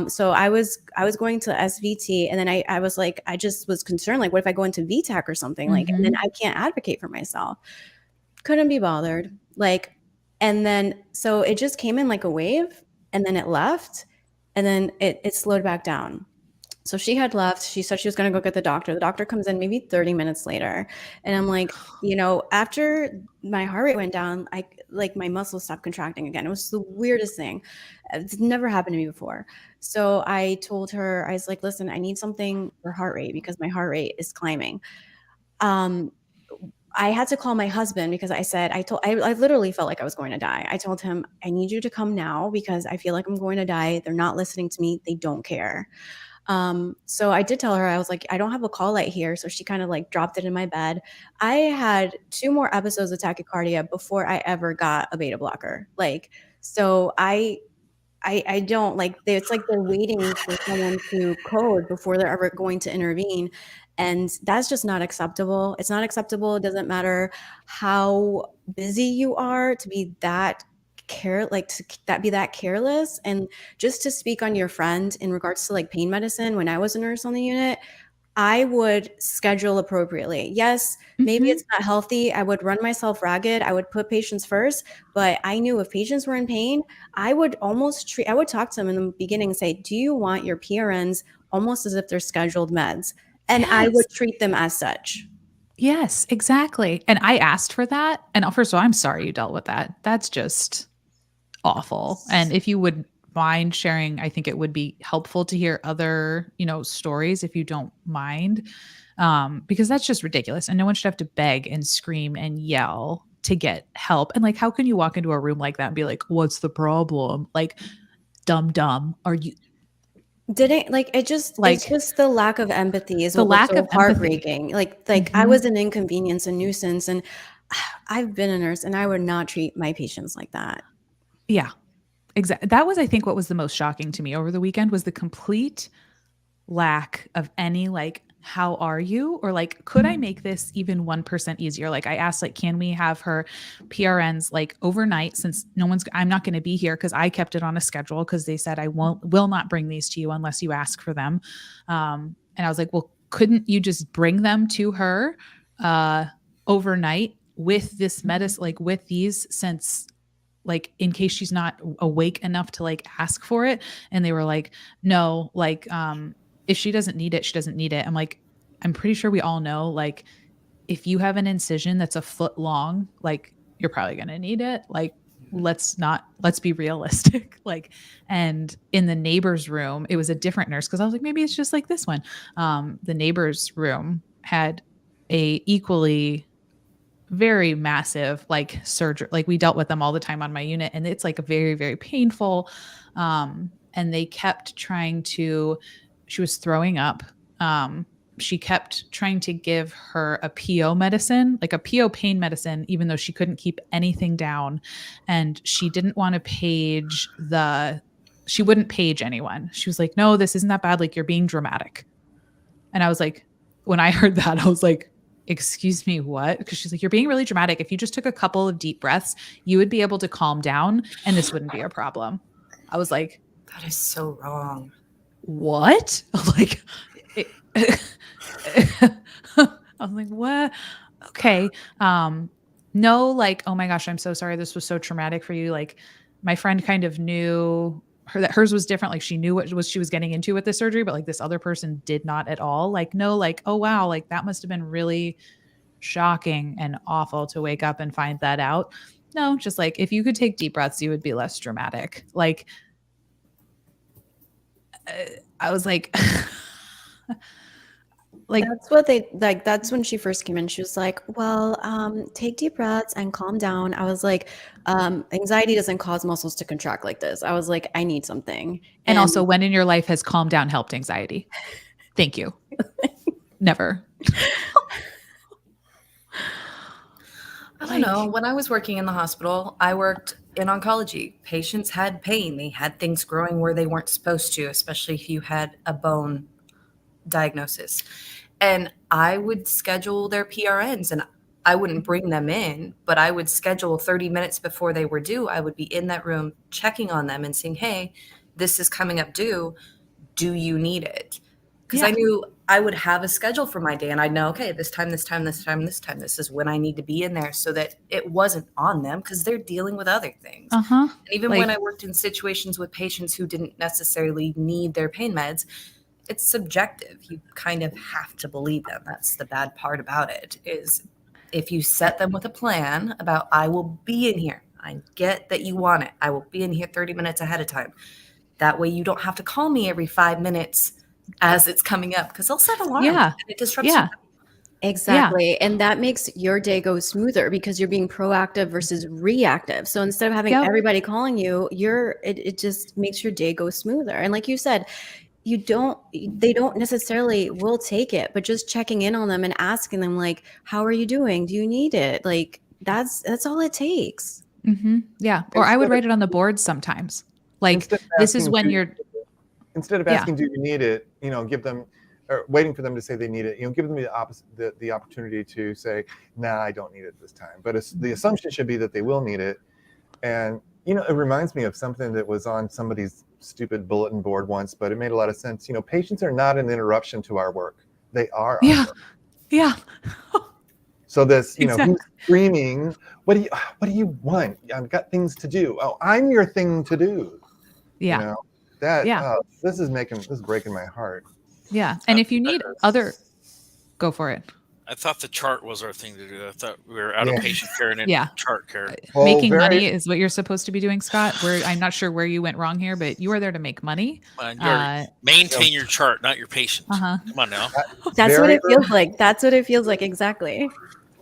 so I was going to SVT, and then I was I just was concerned, what if I go into VTAC or something, and then I can't advocate for myself. Couldn't be bothered. And then, so it just came in like a wave, and then it left, and then it slowed back down. So she had left. She said she was going to go get the doctor. The doctor comes in maybe 30 minutes later. And I'm like, after my heart rate went down, my muscles stopped contracting again. It was the weirdest thing. It's never happened to me before. So I told her, I was like, listen, I need something for heart rate because my heart rate is climbing. I had to call my husband because I literally felt like I was going to die. I told him, I need you to come now because I feel like I'm going to die. They're not listening to me. They don't care. So I did tell her, I was like, I don't have a call light here. So she kind of like dropped it in my bed. I had 2 more episodes of tachycardia before I ever got a beta blocker. Like, so I don't like, it's like they're waiting for someone to code before they're ever going to intervene. And that's just not acceptable. It's not acceptable. It doesn't matter how busy you are to be that be that careless. And just to speak on your friend in regards to like pain medicine, when I was a nurse on the unit, I would schedule appropriately. Yes, maybe it's not healthy. I would run myself ragged. I would put patients first, but I knew if patients were in pain, I would talk to them in the beginning and say, do you want your PRNs almost as if they're scheduled meds? And I would treat them as such. Yes, exactly. And I asked for that. And first of all, I'm sorry you dealt with that. That's just awful. And if you would mind sharing, I think it would be helpful to hear other, stories if you don't mind, because that's just ridiculous. And no one should have to beg and scream and yell to get help. And like, how can you walk into a room like that and be like, what's the problem? Like, dumb. Are you? It's just the lack of empathy is what was so heartbreaking. Like I was an inconvenience, a nuisance. And I've been a nurse and I would not treat my patients like that. Yeah, exactly. That was, I think, what was the most shocking to me over the weekend was the complete lack of any like, how are you? Or like, could I make this even 1% easier? Like I asked, like, can we have her PRNs like overnight since I'm not going to be here because I kept it on a schedule because they said I will not bring these to you unless you ask for them. And I was like, well, couldn't you just bring them to her overnight with this medicine, like with these, since like in case she's not awake enough to like ask for it? And they were like, no, like, if she doesn't need it, she doesn't need it. I'm like, I'm pretty sure we all know, like, if you have an incision that's a foot long, like you're probably going to need it. Like, let's be realistic. Like, and in the neighbor's room, it was a different nurse. Cause I was like, maybe it's just like this one. The neighbor's room had a equally very massive like surgery. Like we dealt with them all the time on my unit and it's like a very, very painful. And they kept she was throwing up. She kept trying to give her a PO medicine, like a PO pain medicine, even though she couldn't keep anything down. And she didn't want to she wouldn't page anyone. She was like, no, this isn't that bad. Like you're being dramatic. And I was like, when I heard that, I was like, excuse me, what? Because she's like, you're being really dramatic. If you just took a couple of deep breaths, you would be able to calm down and this wouldn't be a problem. I was like, that is so wrong. What? Like, I was like, what? Okay. No, like, oh my gosh, I'm so sorry. This was so traumatic for you. Like my friend kind of knew that hers was different. Like she knew what she was getting into with the surgery, but like this other person did not at all. Like, no, like, oh wow. Like that must've been really shocking and awful to wake up and find that out. No, just like, if you could take deep breaths, you would be less dramatic. Like, I was like, that's what they like. That's when she first came in. She was like, well, take deep breaths and calm down. I was like, anxiety doesn't cause muscles to contract like this. I was like, I need something. And also, when in your life has calm down helped anxiety? Thank you. Never. I don't know. When I was working in the hospital, I worked in oncology. Patients had pain. They had things growing where they weren't supposed to, especially if you had a bone diagnosis. And I would schedule their PRNs and I wouldn't bring them in, but I would schedule 30 minutes before they were due. I would be in that room checking on them and saying, hey, this is coming up due. Do you need it? Because I knew I would have a schedule for my day and I'd know, okay, this time, this is when I need to be in there so that it wasn't on them because they're dealing with other things. And even when I worked in situations with patients who didn't necessarily need their pain meds, it's subjective. You kind of have to believe them. That's the bad part about it, is if you set them with a plan about, I will be in here. I get that you want it. I will be in here 30 minutes ahead of time. That way you don't have to call me every 5 minutes as it's coming up because they'll set alarms and it disrupts you. Exactly. And that makes your day go smoother because you're being proactive versus reactive. So instead of having Yep. everybody calling you, it just makes your day go smoother. And like you said, they don't necessarily will take it, but just checking in on them and asking them like, how are you doing? Do you need it? Like that's all it takes. Yeah. Or I would Instead write it on the board sometimes. Like, Instead of this is asking, when do- you're, Instead of Yeah. asking, do you need it? Give them, or waiting for them to say they need it. Give them the opportunity to say, nah, I don't need it this time. But the assumption should be that they will need it. And it reminds me of something that was on somebody's stupid bulletin board once, but it made a lot of sense. Patients are not an interruption to our work; they are our Yeah. work. Yeah. So this, Exactly. who's screaming? What do you want? I've got things to do. Oh, I'm your thing to do. Yeah. This is breaking my heart. Yeah. And if you need go for it. I thought the chart was our thing to do. I thought we were out of patient care and into chart care. Well, Making money is what you're supposed to be doing, Scott. I'm not sure where you went wrong here, but you are there to make money. Maintain your chart, not your patient. Come on now. That's what it feels like. That's what it feels like. Exactly.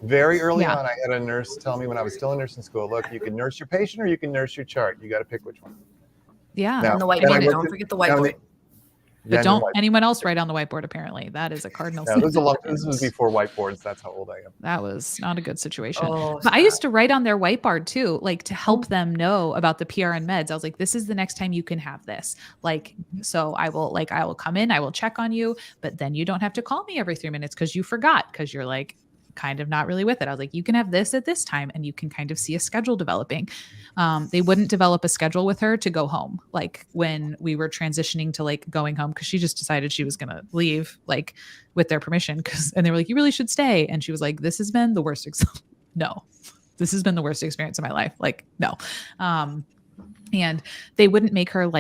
Very early on, I had a nurse tell me when I was still in nursing school, look, you can nurse your patient or you can nurse your chart. You got to pick which one. Yeah. And the whiteboard. Don't forget the whiteboard. But don't anyone else write on the whiteboard, apparently. That is a cardinal sin. This was before whiteboards. That's how old I am. That was not a good situation. Oh, but I used to write on their whiteboard too, like to help them know about the PRN meds. I was like, this is the next time you can have this. Like, so I will come in, I will check on you, but then you don't have to call me every 3 minutes because you forgot, because you're like kind of not really with it. I was like, you can have this at this time, and you can kind of see a schedule developing. They wouldn't develop a schedule with her to go home. Like when we were transitioning to like going home, because she just decided she was going to leave, like with their permission. And they were like, you really should stay. And she was like, this has been the worst. This has been the worst experience of my life. Like, no. And they wouldn't make her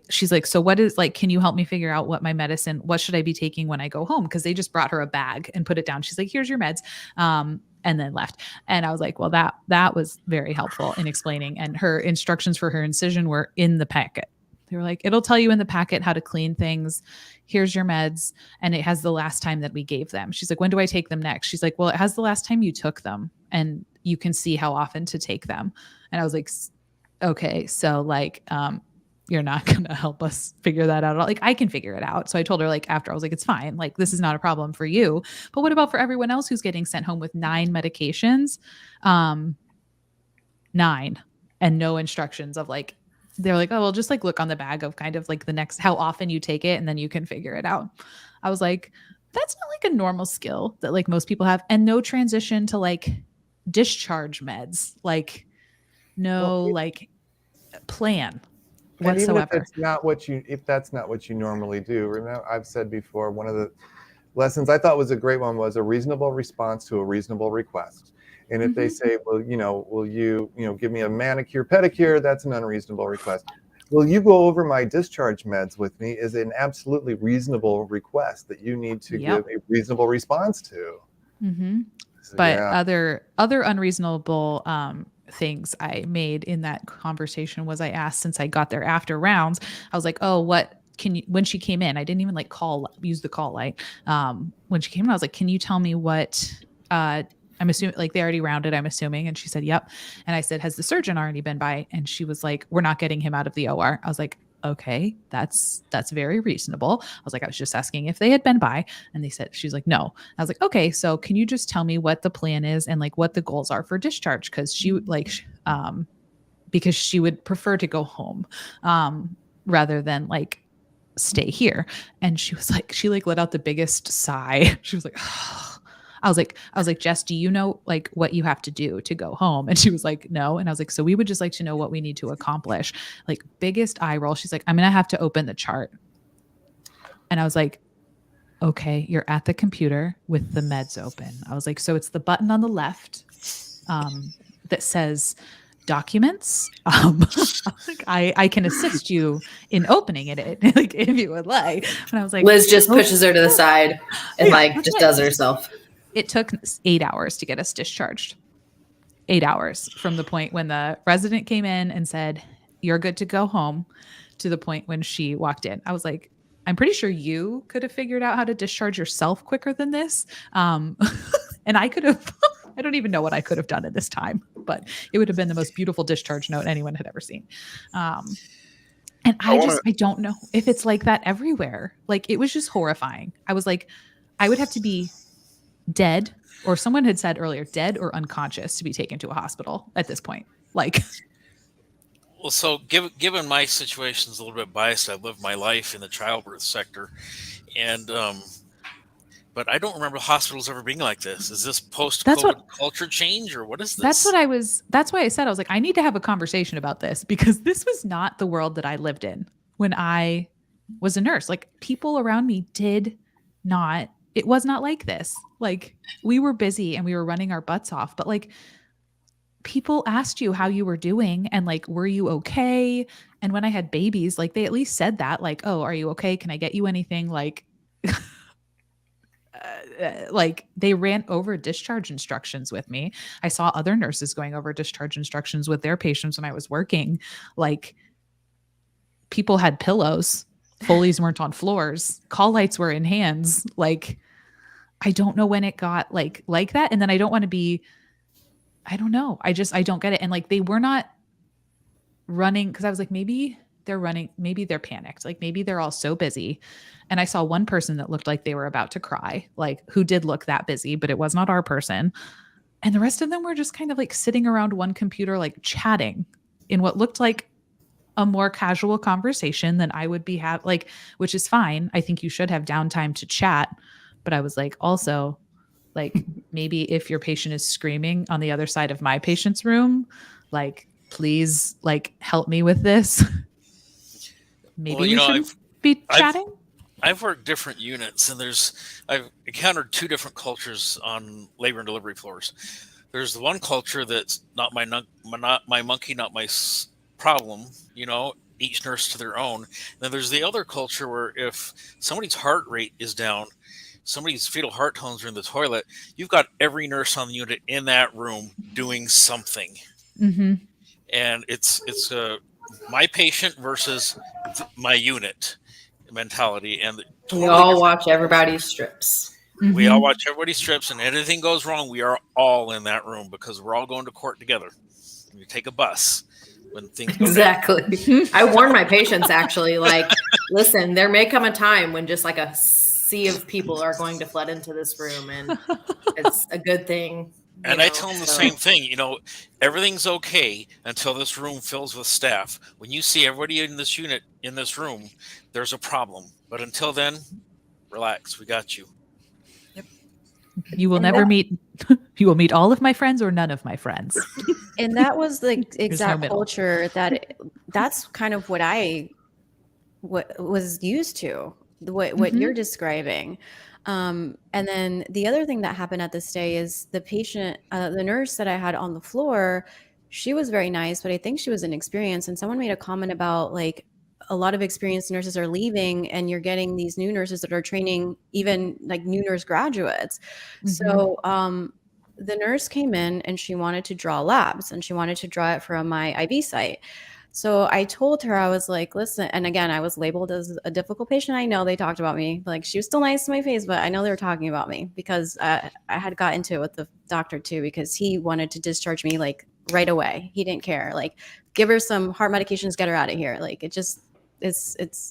she's like, so what is can you help me figure out what what should I be taking when I go home? Cause they just brought her a bag and put it down. She's like, here's your meds. And then left. And I was like, well, that was very helpful in explaining. And her instructions for her incision were in the packet. They were like, it'll tell you in the packet how to clean things. Here's your meds. And it has the last time that we gave them. She's like, when do I take them next? She's like, well, it has the last time you took them, and you can see how often to take them. And I was like, okay, so you're not going to help us figure that out. Like, I can figure it out. So I told her after, I was like, it's fine. Like, this is not a problem for you, but what about for everyone else who's getting sent home with 9 medications? 9 and no instructions of they're like, oh, well, just look on the bag of kind of the next, how often you take it, and then you can figure it out. I was like, that's not a normal skill that most people have. And no transition to discharge meds, plan whatsoever. Even if that's not what you normally do. Remember, I've said before, one of the lessons I thought was a great one was a reasonable response to a reasonable request. And if they say, well, will you give me a manicure, pedicure? That's an unreasonable request. Will you go over my discharge meds with me is an absolutely reasonable request that you need to give a reasonable response to. But other unreasonable things I made in that conversation was I asked, since I got there after rounds, I was like, oh, what can you, when she came in, I didn't even use the call light. When she came in, I was like, can you tell me what, I'm assuming they already rounded, I'm assuming. And she said, yep. And I said, has the surgeon already been by? And she was like, we're not getting him out of the OR. I was like, okay, that's very reasonable. I was like, I was just asking if they had been by, and they said, she's like, no. I was like, okay, so can you just tell me what the plan is and what the goals are for discharge? Cause she would because she would prefer to go home, rather than stay here. And she was like, she let out the biggest sigh. She was like, oh. I was like, Jess, do you know what you have to do to go home? And she was like, no. And I was like, so we would just like to know what we need to accomplish. Biggest eye roll. She's like, I'm going to have to open the chart. And I was like, okay, you're at the computer with the meds open. I was like, so it's the button on the left that says documents. I can assist you in opening it if you would like. And I was like, Liz just pushes her to the side and just does herself. It took 8 hours to get us discharged. 8 hours from the point when the resident came in and said, you're good to go home, to the point when she walked in. I was like, I'm pretty sure you could have figured out how to discharge yourself quicker than this. And I could have, I don't even know what I could have done at this time, but it would have been the most beautiful discharge note anyone had ever seen. And I don't know if it's like that everywhere. Like, it was just horrifying. I was like, I would have to be dead, or someone had said earlier, dead or unconscious to be taken to a hospital at this point. Like, well, so given my situation's a little bit biased, I lived my life in the childbirth sector, and but I don't remember hospitals ever being like this. Is this post-COVID culture change, or what is this? That's why I said, I was like, I need to have a conversation about this, because this was not the world that I lived in when I was a nurse. Like, people around me it was not like this. Like, we were busy and we were running our butts off, but like, people asked you how you were doing and like, were you okay? And when I had babies, like, they at least said that, like, oh, are you okay? Can I get you anything? Like, like, they ran over discharge instructions with me. I saw other nurses going over discharge instructions with their patients when I was working. Like, people had pillows, Foley's weren't on floors, call lights were in hands. Like, I don't know when it got like that. And then I don't want to be, I don't know. I don't get it. And like, they were not running, because I was like, maybe they're running, maybe they're panicked. Like, maybe they're all so busy. And I saw one person that looked like they were about to cry, like, who did look that busy, but it was not our person. And the rest of them were just kind of like sitting around one computer, like chatting in what looked like a more casual conversation than I would be like, which is fine. I think you should have downtime to chat. But I was like, also, like, maybe if your patient is screaming on the other side of my patient's room, like, please, like, help me with this. Maybe we shouldn't be chatting. I've worked different units, and I've encountered two different cultures on labor and delivery floors. There's the one culture that's not my monkey, not my problem, each nurse to their own. And then there's the other culture where if somebody's heart rate is down, somebody's fetal heart tones are in the toilet, you've got every nurse on the unit in that room doing something. Mm-hmm. And it's my patient versus my unit mentality. And we all watch everybody's strips. Mm-hmm. We all watch everybody's strips, and anything goes wrong, we are all in that room because we're all going to court together. You take a bus when things go exactly. I warn my patients, actually, like, listen, there may come a time when just like a sea of people are going to flood into this room, and it's a good thing. And I tell them the same thing, everything's okay until this room fills with staff. When you see everybody in this unit, in this room, there's a problem. But until then, relax, we got you. Yep. You will never meet, you will meet all of my friends or none of my friends. And that was the exact no culture that's kind of what was used to, what you're describing. And then the other thing that happened at this stay is the patient, the nurse that I had on the floor, she was very nice, but I think she was inexperienced. And someone made a comment about, like, a lot of experienced nurses are leaving and you're getting these new nurses that are training, even like new nurse graduates. Mm-hmm. So, the nurse came in and she wanted to draw labs, and she wanted to draw it from my IV site. So I told her, I was like, listen, and again, I was labeled as a difficult patient. I know they talked about me, like, she was still nice to my face, but I know they were talking about me because I had got into it with the doctor too, because he wanted to discharge me like right away. He didn't care, like, give her some heart medications, get her out of here. Like, it's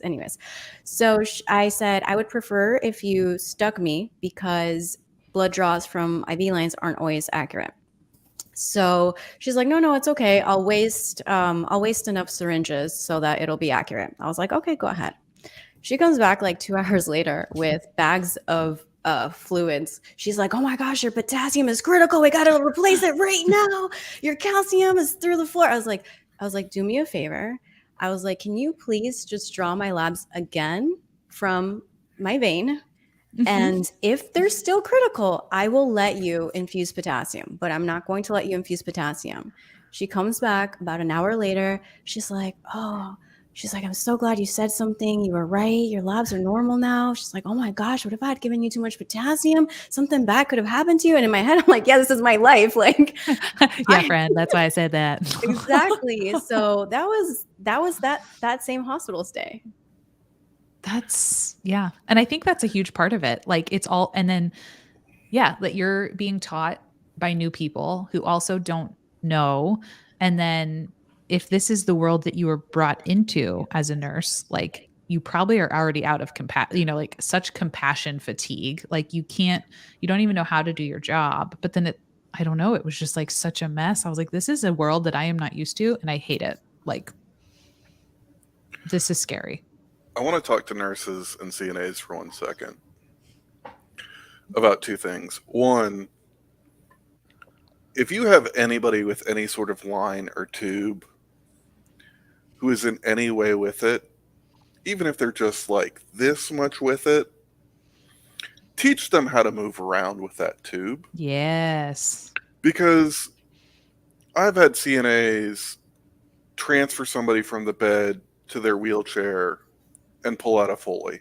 anyways. So I said, I would prefer if you stuck me, because blood draws from IV lines aren't always accurate. So she's like, no, it's okay. I'll waste enough syringes so that it'll be accurate. I was like, okay, go ahead. She comes back like 2 hours later with bags of fluids. She's like, oh my gosh, your potassium is critical. We got to replace it right now. Your calcium is through the floor. I was like, do me a favor. I was like, can you please just draw my labs again from my vein? Mm-hmm. And if they're still critical, I will let you infuse potassium, but I'm not going to let you infuse potassium. She comes back about an hour later. She's like, I'm so glad you said something. You were right. Your labs are normal now. She's like, oh my gosh, what if I had given you too much potassium? Something bad could have happened to you. And in my head, I'm like, yeah, this is my life. Like, yeah, friend. That's why I said that. Exactly. So that was that same hospital stay. That's yeah. And I think that's a huge part of it. Like it's all and then yeah, that you're being taught by new people who also don't know. And then if this is the world that you were brought into as a nurse, like you probably are already out of like such compassion fatigue. Like you don't even know how to do your job. But then I don't know, it was just like such a mess. I was like, this is a world that I am not used to and I hate it. Like this is scary. I want to talk to nurses and CNAs for 1 second about two things. One, if you have anybody with any sort of line or tube who is in any way with it, even if they're just like this much with it, teach them how to move around with that tube. Yes. Because I've had CNAs transfer somebody from the bed to their wheelchair and pull out a Foley.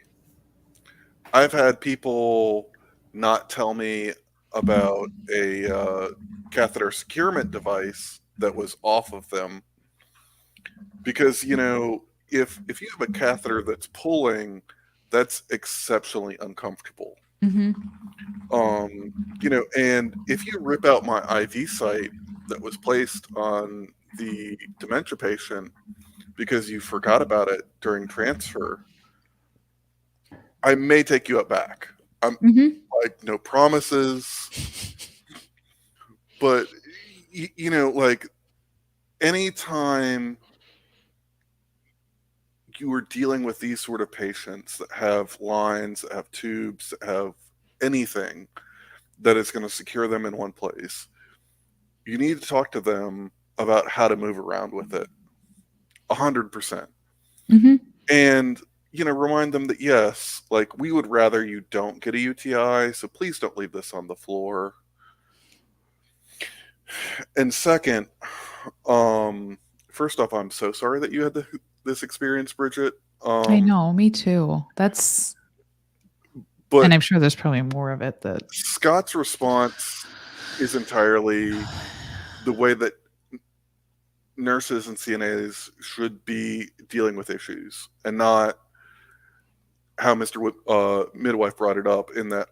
I've had people not tell me about a catheter securement device that was off of them because, you know, if you have a catheter that's pulling, that's exceptionally uncomfortable. Mm-hmm. You know, and if you rip out my IV site that was placed on the dementia patient because you forgot about it during transfer, I may take you up back. I'm like, no promises, but you know, like anytime you are dealing with these sort of patients that have lines, that have tubes, that have anything that is going to secure them in one place, you need to talk to them about how to move around with it 100%. And you know, remind them that yes, like we would rather you don't get a UTI, so please don't leave this on the floor. And second, first off, I'm so sorry that you had this experience, Bridget. I know, me too. And I'm sure there's probably more of it that Scott's response is entirely the way that nurses and CNAs should be dealing with issues, and not how Mr. Midwife brought it up in that,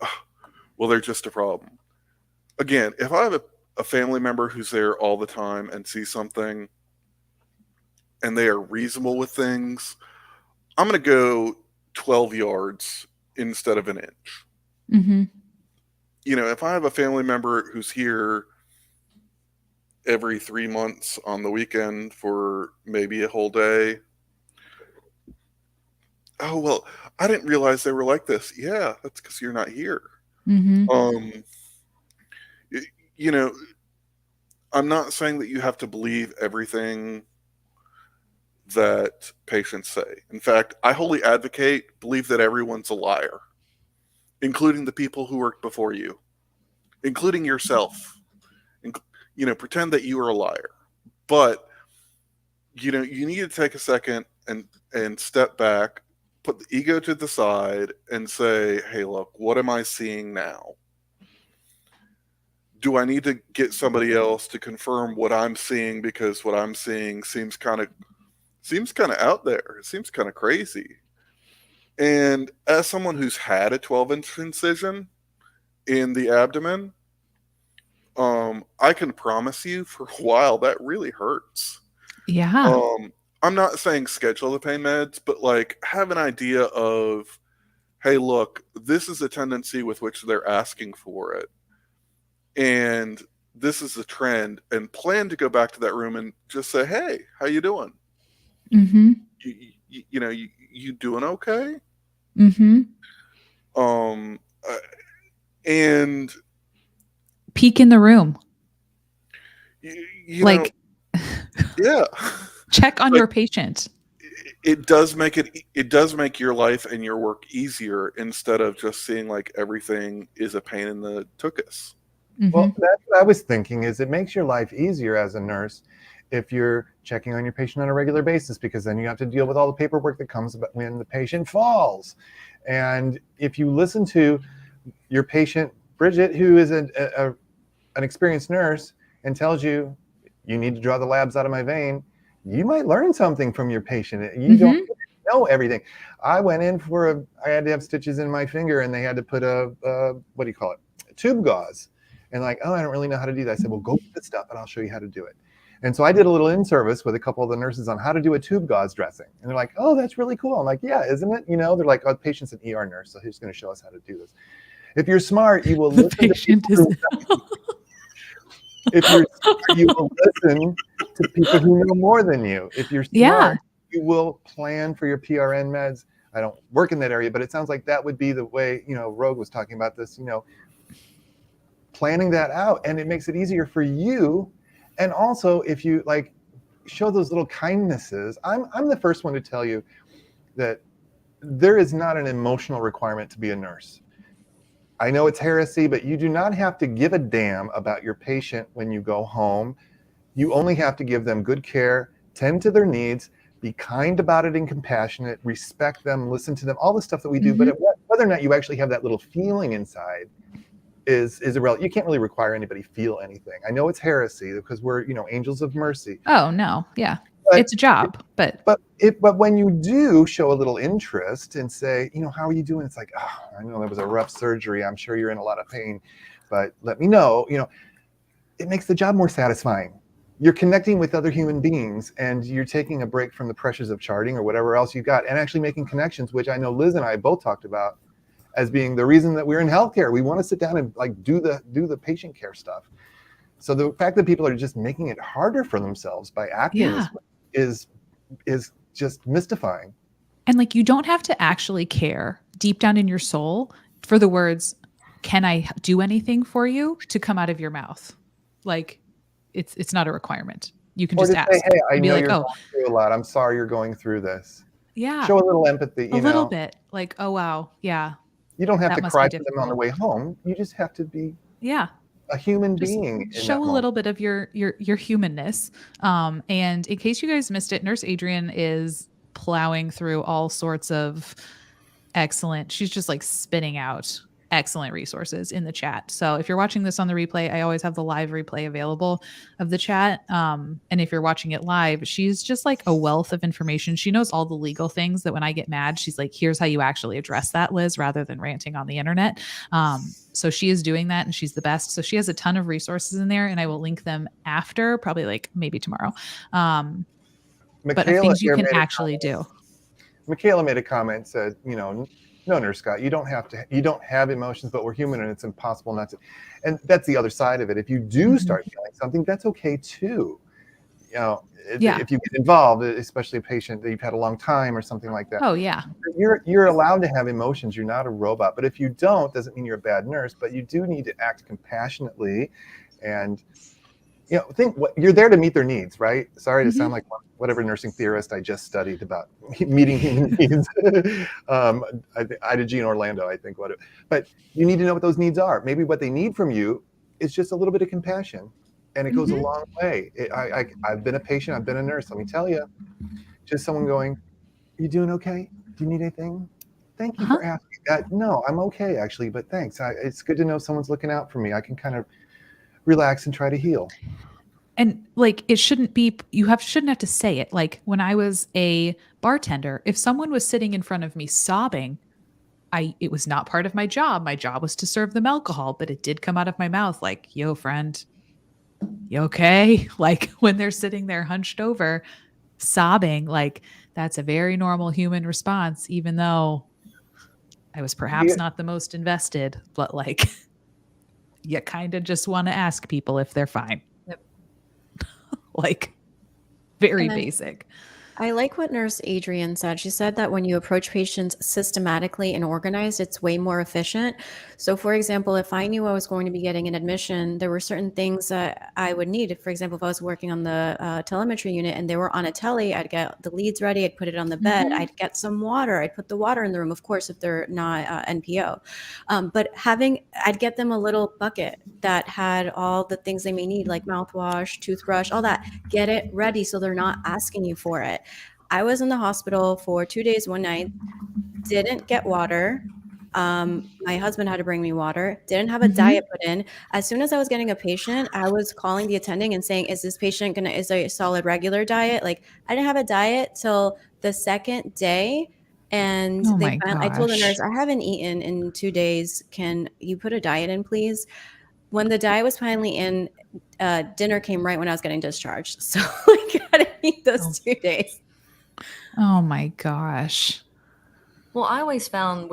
well, they're just a problem. Again, if I have a family member who's there all the time and sees something and they are reasonable with things, I'm going to go 12 yards instead of an inch. You know, if I have a family member who's here every 3 months on the weekend for maybe a whole day, oh, well, I didn't realize they were like this. Yeah, that's because you're not here. You know, I'm not saying that you have to believe everything that patients say. In fact, I wholly advocate believe that everyone's a liar, including the people who worked before you, including yourself. You know, pretend that you are a liar. But, you know, you need to take a second and step back, put the ego to the side and say, hey, look, what am I seeing now? Do I need to get somebody else to confirm what I'm seeing because what I'm seeing seems kind of out there. It seems kind of crazy. And as someone who's had a 12-inch incision in the abdomen, I can promise you for a while that really hurts. Yeah. I'm not saying schedule the pain meds, but like have an idea of, hey, look, this is a tendency with which they're asking for it. And this is the trend, and plan to go back to that room and just say, hey, how you doing? You know, you doing okay? And peek in the room. You like, know, yeah. Check on your patient. It does make your life and your work easier instead of just seeing like everything is a pain in the tuchus. Well, that's what I was thinking, is it makes your life easier as a nurse if you're checking on your patient on a regular basis, because then you have to deal with all the paperwork that comes about when the patient falls. And if you listen to your patient, Bridget, who is an experienced nurse, and tells you, you need to draw the labs out of my vein, you might learn something from your patient. You don't know everything. I went in for I had to have stitches in my finger, and they had to put a what do you call it? A tube gauze. And like, oh, I don't really know how to do that. I said, well, go get the stuff and I'll show you how to do it. And so I did a little in-service with a couple of the nurses on how to do a tube gauze dressing. And they're like, oh, that's really cool. I'm like, yeah, isn't it? You know, they're like, oh, the patient's an ER nurse, so he's going to show us how to do this. If you're smart, you will listen to people if you're smart, you will listen to people who know more than you. If you're smart, you will plan for your PRN meds. I don't work in that area, but it sounds like that would be the way, you know, Rogue was talking about this, you know, planning that out, and it makes it easier for you. And also, if you like show those little kindnesses, I'm the first one to tell you that there is not an emotional requirement to be a nurse. I know it's heresy, but you do not have to give a damn about your patient when you go home. You only have to give them good care, tend to their needs, be kind about it and compassionate, respect them, listen to them, all the stuff that we do. But whether or not you actually have that little feeling inside is irrelevant. You can't really require anybody feel anything. I know it's heresy because we're, you know, angels of mercy. Oh no, yeah, it's a job, but when you do show a little interest and say, you know, how are you doing? It's like, oh, I know that was a rough surgery. I'm sure you're in a lot of pain, but let me know. You know, it makes the job more satisfying. You're connecting with other human beings, and you're taking a break from the pressures of charting or whatever else you got, and actually making connections, which I know Liz and I both talked about as being the reason that we're in healthcare. We want to sit down and like do the patient care stuff. So the fact that people are just making it harder for themselves by acting this way is just mystifying. And like, you don't have to actually care deep down in your soul for the words, can I do anything for you, to come out of your mouth. Like, it's not a requirement. You can just ask. Say, hey, I know like, you're going through a lot. I'm sorry you're going through this. Yeah. Show a little empathy. A little bit. Like, oh wow, yeah. You don't have to cry to them on the way home. You just have to be a human being. Show a little bit of your humanness. And in case you guys missed it, Nurse Adrienne is plowing through all sorts of excellent. She's just like spitting out excellent resources in the chat. So if you're watching this on the replay, I always have the live replay available of the chat. And if you're watching it live, she's just like a wealth of information. She knows all the legal things that when I get mad, she's like, here's how you actually address that, Liz, rather than ranting on the internet. So she is doing that, and she's the best. So she has a ton of resources in there, and I will link them after, probably like maybe tomorrow. But things you can actually do. Michaela made a comment, said, you know, no, Nurse Scott, you don't have emotions, but we're human and it's impossible not to. And that's the other side of it. If you do start feeling something, that's okay too. You know, if you get involved, especially a patient that you've had a long time or something like that. Oh yeah. You're allowed to have emotions. You're not a robot. But if you don't, doesn't mean you're a bad nurse, but you do need to act compassionately and, you know, think what you're there to meet their needs, right? Sorry to sound like whatever nursing theorist I just studied about meeting human needs. Ida Jean Orlando, I think. But you need to know what those needs are. Maybe what they need from you is just a little bit of compassion, and it goes a long way. I've been a patient. I've been a nurse. Let me tell you, just someone going, "You doing okay? Do you need anything? Thank you for asking that. No, I'm okay actually, but thanks. It's good to know someone's looking out for me. I can kind of relax and try to heal." And like, it shouldn't be, shouldn't have to say it. Like when I was a bartender, if someone was sitting in front of me sobbing, it was not part of my job. My job was to serve them alcohol, but it did come out of my mouth like, yo, friend, you okay? Like when they're sitting there hunched over, sobbing, like that's a very normal human response, even though I was perhaps not the most invested, but like you kind of just want to ask people if they're fine. Like very basic. I like what Nurse Adrienne said. She said that when you approach patients systematically and organized, it's way more efficient. So for example, if I knew I was going to be getting an admission, there were certain things that I would need. For example, if I was working on the telemetry unit and they were on a tele, I'd get the leads ready. I'd put it on the bed. I'd get some water. I'd put the water in the room, of course, if they're not NPO. But I'd get them a little bucket that had all the things they may need, like mouthwash, toothbrush, all that. Get it ready so they're not asking you for it. I was in the hospital for 2 days, 1 night, didn't get water, My husband had to bring me water. Didn't have a diet put in. As soon as I was getting a patient, I was calling the attending and saying, is this patient is a solid regular diet? Like, I didn't have a diet till the second day. And Oh my I told the gosh. nurse, I haven't eaten in 2 days. Can you put a diet in, please? When the diet was finally in, dinner came right when I was getting discharged. So I got to eat those 2 days. Oh my gosh. Well, I always found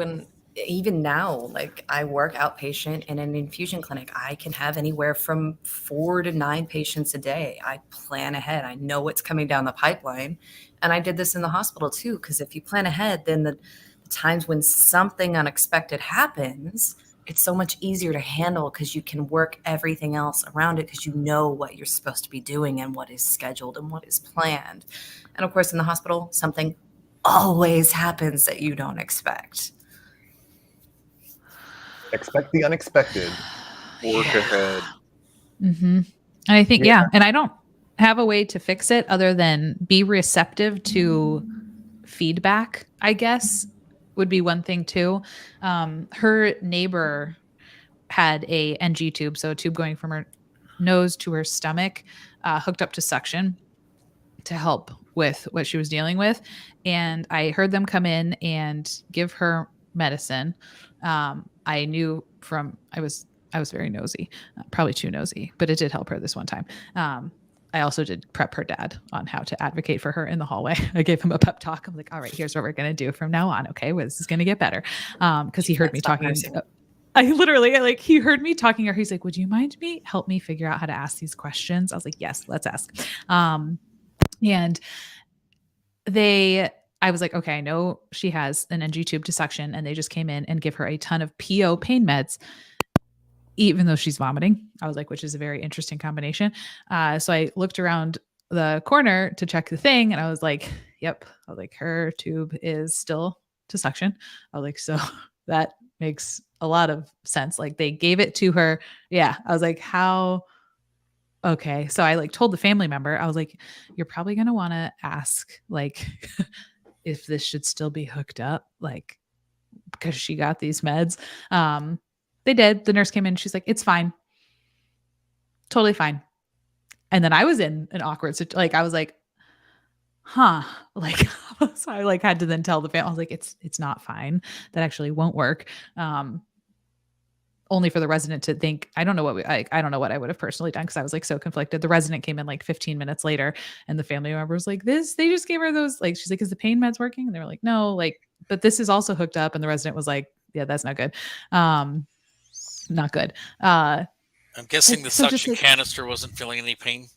even now, like I work outpatient in an infusion clinic, I can have anywhere from 4 to 9 patients a day. I plan ahead. I know what's coming down the pipeline. And I did this in the hospital too, because if you plan ahead, then the times when something unexpected happens, it's so much easier to handle because you can work everything else around it because you know what you're supposed to be doing and what is scheduled and what is planned. And of course, in the hospital, something always happens that you don't expect. Expect the unexpected. Work ahead. And I think, and I don't have a way to fix it other than be receptive to feedback, I guess, would be one thing too. Her neighbor had a NG tube, so a tube going from her nose to her stomach, hooked up to suction to help with what she was dealing with. And I heard them come in and give her medicine. I knew I was very nosy, probably too nosy, but it did help her this one time. I also did prep her dad on how to advocate for her in the hallway. I gave him a pep talk. I'm like, all right, here's what we're going to do from now on. Okay. Well, this is going to get better. Cause he heard me talking. I literally, he heard me talking, or he's like, would you mind help me figure out how to ask these questions? I was like, yes, let's ask. And I was like, okay, I know she has an NG tube to suction, and they just came in and give her a ton of PO pain meds, even though she's vomiting. I was like, which is a very interesting combination. So I looked around the corner to check the thing, and I was like, yep. I was like, her tube is still to suction. I was like, so that makes a lot of sense. Like, they gave it to her. Yeah. I was like, how? Okay. So I told the family member, I was like, you're probably going to want to ask if this should still be hooked up, because she got these meds. They did. The nurse came in. She's like, it's fine. Totally fine. And then I was in an awkward situation. I was like, huh. So I had to then tell the family, I was like, it's not fine. That actually won't work. Only for the resident to think, I don't know what I don't know what I would have personally done, because I was so conflicted. The resident came in 15 minutes later, and the family member was like, they just gave her those, she's like, is the pain meds working? And they were like, no, but this is also hooked up. And the resident was like, yeah, that's not good. Not good. I'm guessing the suction canister wasn't feeling any pain.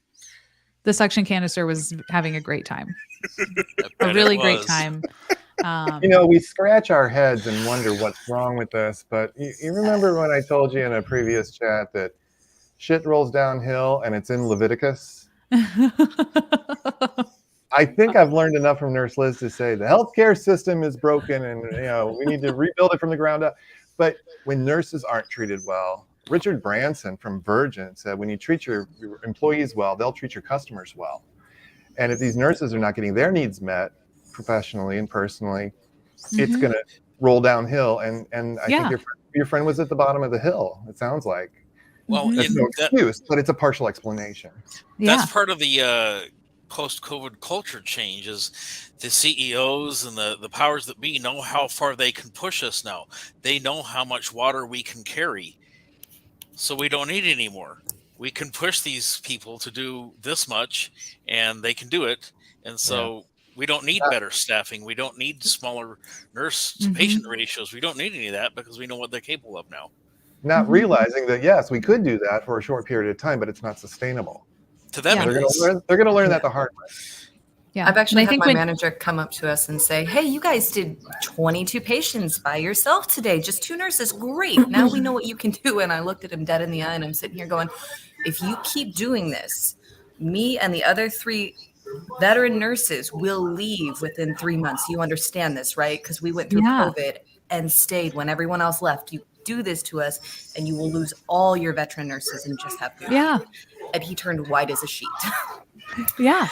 The suction canister was having a great time. A really great time. We scratch our heads and wonder what's wrong with us. But you remember when I told you in a previous chat that shit rolls downhill, and it's in Leviticus? I think I've learned enough from Nurse Liz to say the healthcare system is broken, and we need to rebuild it from the ground up. But when nurses aren't treated well, Richard Branson from Virgin said, when you treat your employees well, they'll treat your customers well. And if these nurses are not getting their needs met professionally and personally, it's going to roll downhill. And I think your friend was at the bottom of the hill, it sounds like. Well, that's no excuse, but it's a partial explanation. That's part of the post-COVID culture change, is the CEOs and the powers that be know how far they can push us now. They know how much water we can carry. So we don't need any more. We can push these people to do this much, and they can do it. And so we don't need better staffing. We don't need smaller nurse to patient ratios. We don't need any of that, because we know what they're capable of now. Not realizing that, yes, we could do that for a short period of time, but it's not sustainable. To them, they're going to learn that the hard way. Yeah. I've actually had my manager come up to us and say, hey, you guys did 22 patients by yourself today, just 2 nurses. Great. Now we know what you can do. And I looked at him dead in the eye, and I'm sitting here going, if you keep doing this, me and the other 3 veteran nurses will leave within 3 months. You understand this, right? Because we went through COVID and stayed when everyone else left. You do this to us, and you will lose all your veteran nurses and just have food. Yeah. And he turned white as a sheet. Yeah.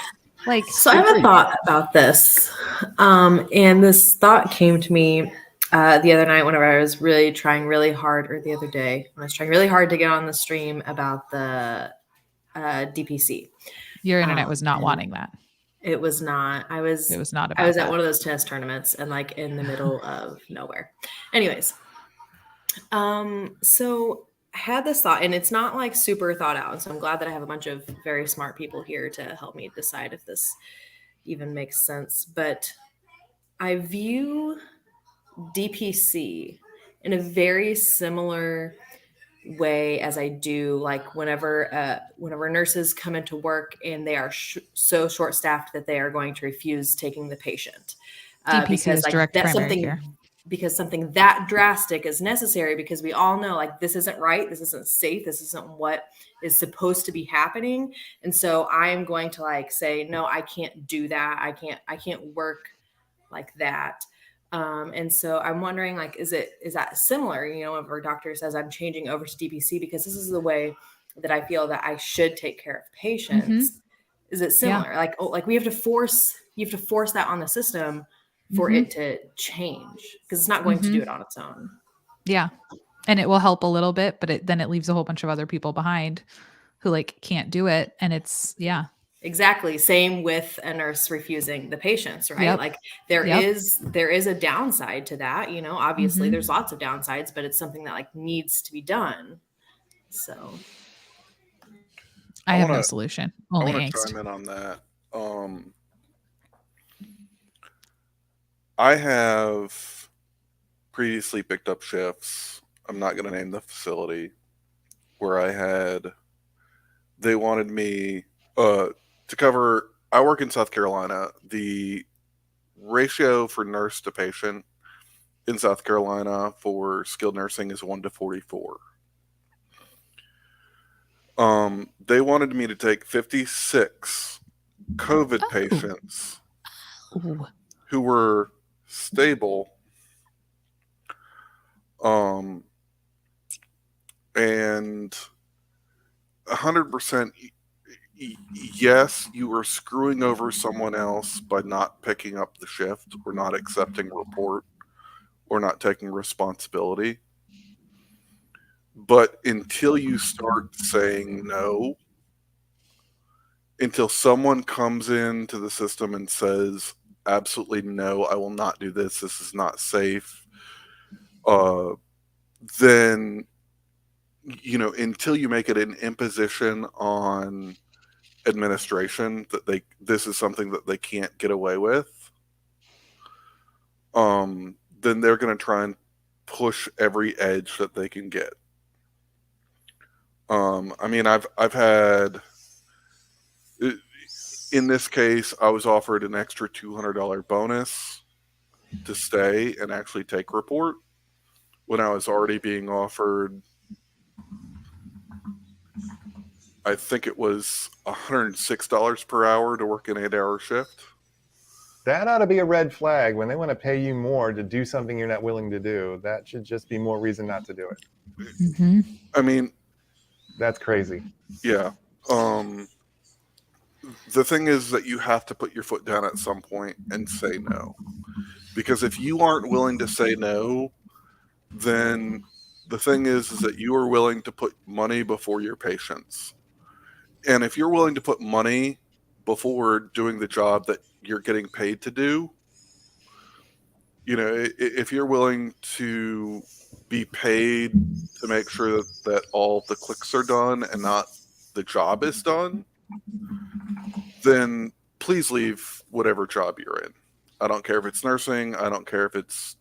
So I have a thought about this. And this thought came to me the other night, whenever I was really trying really hard, or the other day, when I was trying really hard to get on the stream about the DPC. Your internet was not and wanting that. It was not. It was not about I was that. at one of those tennis tournaments and like in the middle of nowhere. Anyways, so I had this thought, and it's not like super thought out. So I'm glad that I have a bunch of very smart people here to help me decide if this even makes sense. But I view DPC in a very similar way as I do like whenever nurses come into work and they are so short staffed that they are going to refuse taking the patient DPC because is like direct that's primary something care. because something that drastic is necessary, because we all know like this isn't right, this isn't safe, this isn't what is supposed to be happening. And so I am going to like say, no, I can't do that. I can't work like that. And so I'm wondering, like, is that similar? You know, if our doctor says I'm changing over to DPC because this is the way that I feel that I should take care of patients. Is it similar? Like, like you have to force that on the system for it to change, because it's not going to do it on its own. Yeah. And it will help a little bit, but then it leaves a whole bunch of other people behind who like can't do it. And it's, Exactly. Same with a nurse refusing the patients, right? Yep. Like there is a downside to that, you know, obviously there's lots of downsides, but it's something that like needs to be done. So I have no solution. Only I want to angst. chime in on that. I have previously picked up shifts. I'm not going to name the facility, where they wanted me to cover. I work in South Carolina. The ratio for nurse to patient in South Carolina for skilled nursing is 1-44. They wanted me to take 56 COVID patients who were stable, and 100%. Yes, you are screwing over someone else by not picking up the shift or not accepting report or not taking responsibility. But until you start saying no, until someone comes into the system and says, absolutely no, I will not do this, this is not safe, then, you know, until you make it an imposition on administration that this is something that they can't get away with, then they're going to try and push every edge that they can get. I mean, I've had, in this case, I was offered an extra $200 bonus to stay and actually take report when I was already being offered, I think it was $106 per hour to work an 8-hour shift. That ought to be a red flag. When they want to pay you more to do something you're not willing to do, that should just be more reason not to do it. I mean, that's crazy. Yeah. The thing is that you have to put your foot down at some point and say no. Because if you aren't willing to say no, then the thing is that you are willing to put money before your patients. And if you're willing to put money before doing the job that you're getting paid to do, you know, if you're willing to be paid to make sure that all the clicks are done and not the job is done, then please leave whatever job you're in. I don't care if it's nursing. I don't care if it's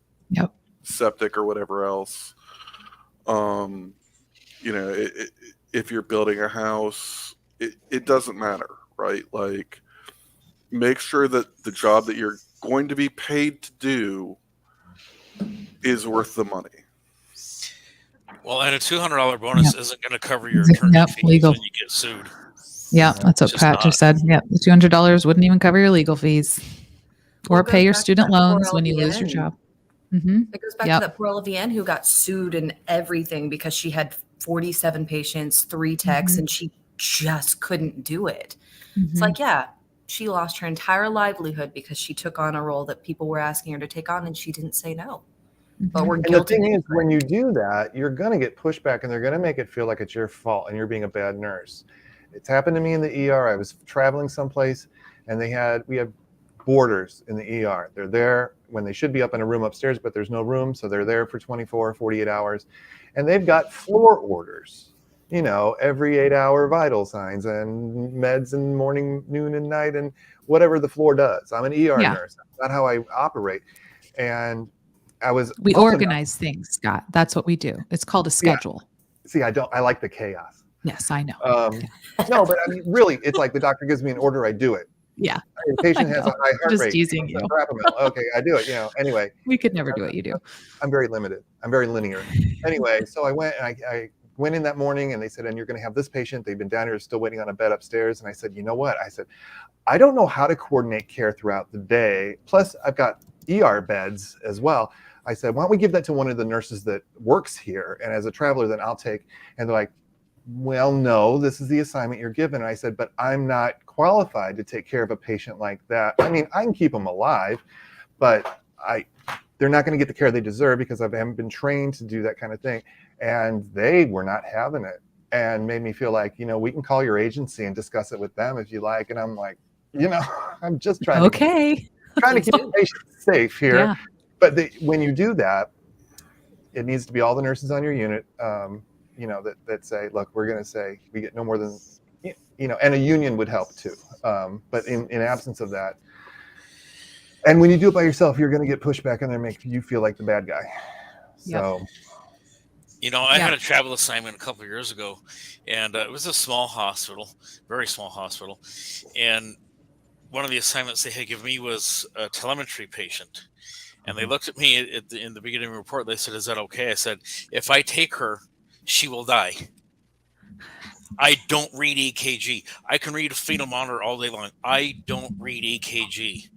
septic or whatever else. You know, if you're building a house, it doesn't matter, right? Like, make sure that the job that you're going to be paid to do is worth the money. Well, and a $200 bonus isn't going to cover your attorney fees legal. when you get sued. Yeah, that's what Pat just said. Yeah, the $200 wouldn't even cover your legal fees or pay your student loans when you lose your job. It goes back to that poor LVN who got sued and everything because she had 47 patients, 3 techs, and she just couldn't do it. It's like, yeah, she lost her entire livelihood because she took on a role that people were asking her to take on and she didn't say no. but we're And the guilty. thing is, when you do that, you're going to get pushback, and they're going to make it feel like it's your fault and you're being a bad nurse. It's happened to me in the ER. I was traveling someplace, and we have boarders in the ER. They're there when they should be up in a room upstairs, but there's no room, so they're there for 24, 48 hours. And they've got floor orders, every 8-hour vital signs and meds in morning, noon, and night, and whatever the floor does. I'm an ER nurse. That's not how I operate. And we organize things, Scott. That's what we do. It's called a schedule. Yeah. See, I like the chaos. Yes, I know. No, but I mean, really, it's like the doctor gives me an order, I do it. Yeah. The patient has a high heart Just rate. teasing you. Okay, I do it. Anyway. We could never do what you do. I'm very limited. I'm very linear. Anyway, so I went and I went in that morning, and they said, and you're going to have this patient. They've been down here still waiting on a bed upstairs. And I said, you know what? I said, I don't know how to coordinate care throughout the day. Plus, I've got ER beds as well. I said, why don't we give that to one of the nurses that works here? And as a traveler, then I'll take. And they're like, well, no, this is the assignment you're given. And I said, but I'm not qualified to take care of a patient like that. I mean, I can keep them alive, but they're not going to get the care they deserve because I haven't been trained to do that kind of thing. And they were not having it, and made me feel like, we can call your agency and discuss it with them if you like. And I'm like, I'm just trying to keep the patient safe here. Yeah. But when you do that, it needs to be all the nurses on your unit, that say, look, we're going to say we get no more than, and a union would help too. But in absence of that, and when you do it by yourself, you're going to get pushback and they make you feel like the bad guy. So, I had a travel assignment a couple of years ago, and it was a small hospital, very small hospital. And one of the assignments they had given me was a telemetry patient. And they looked at me in the beginning of the report. They said, is that okay? I said, if I take her, she will die. I don't read EKG. I can read a fetal monitor all day long. I don't read EKG.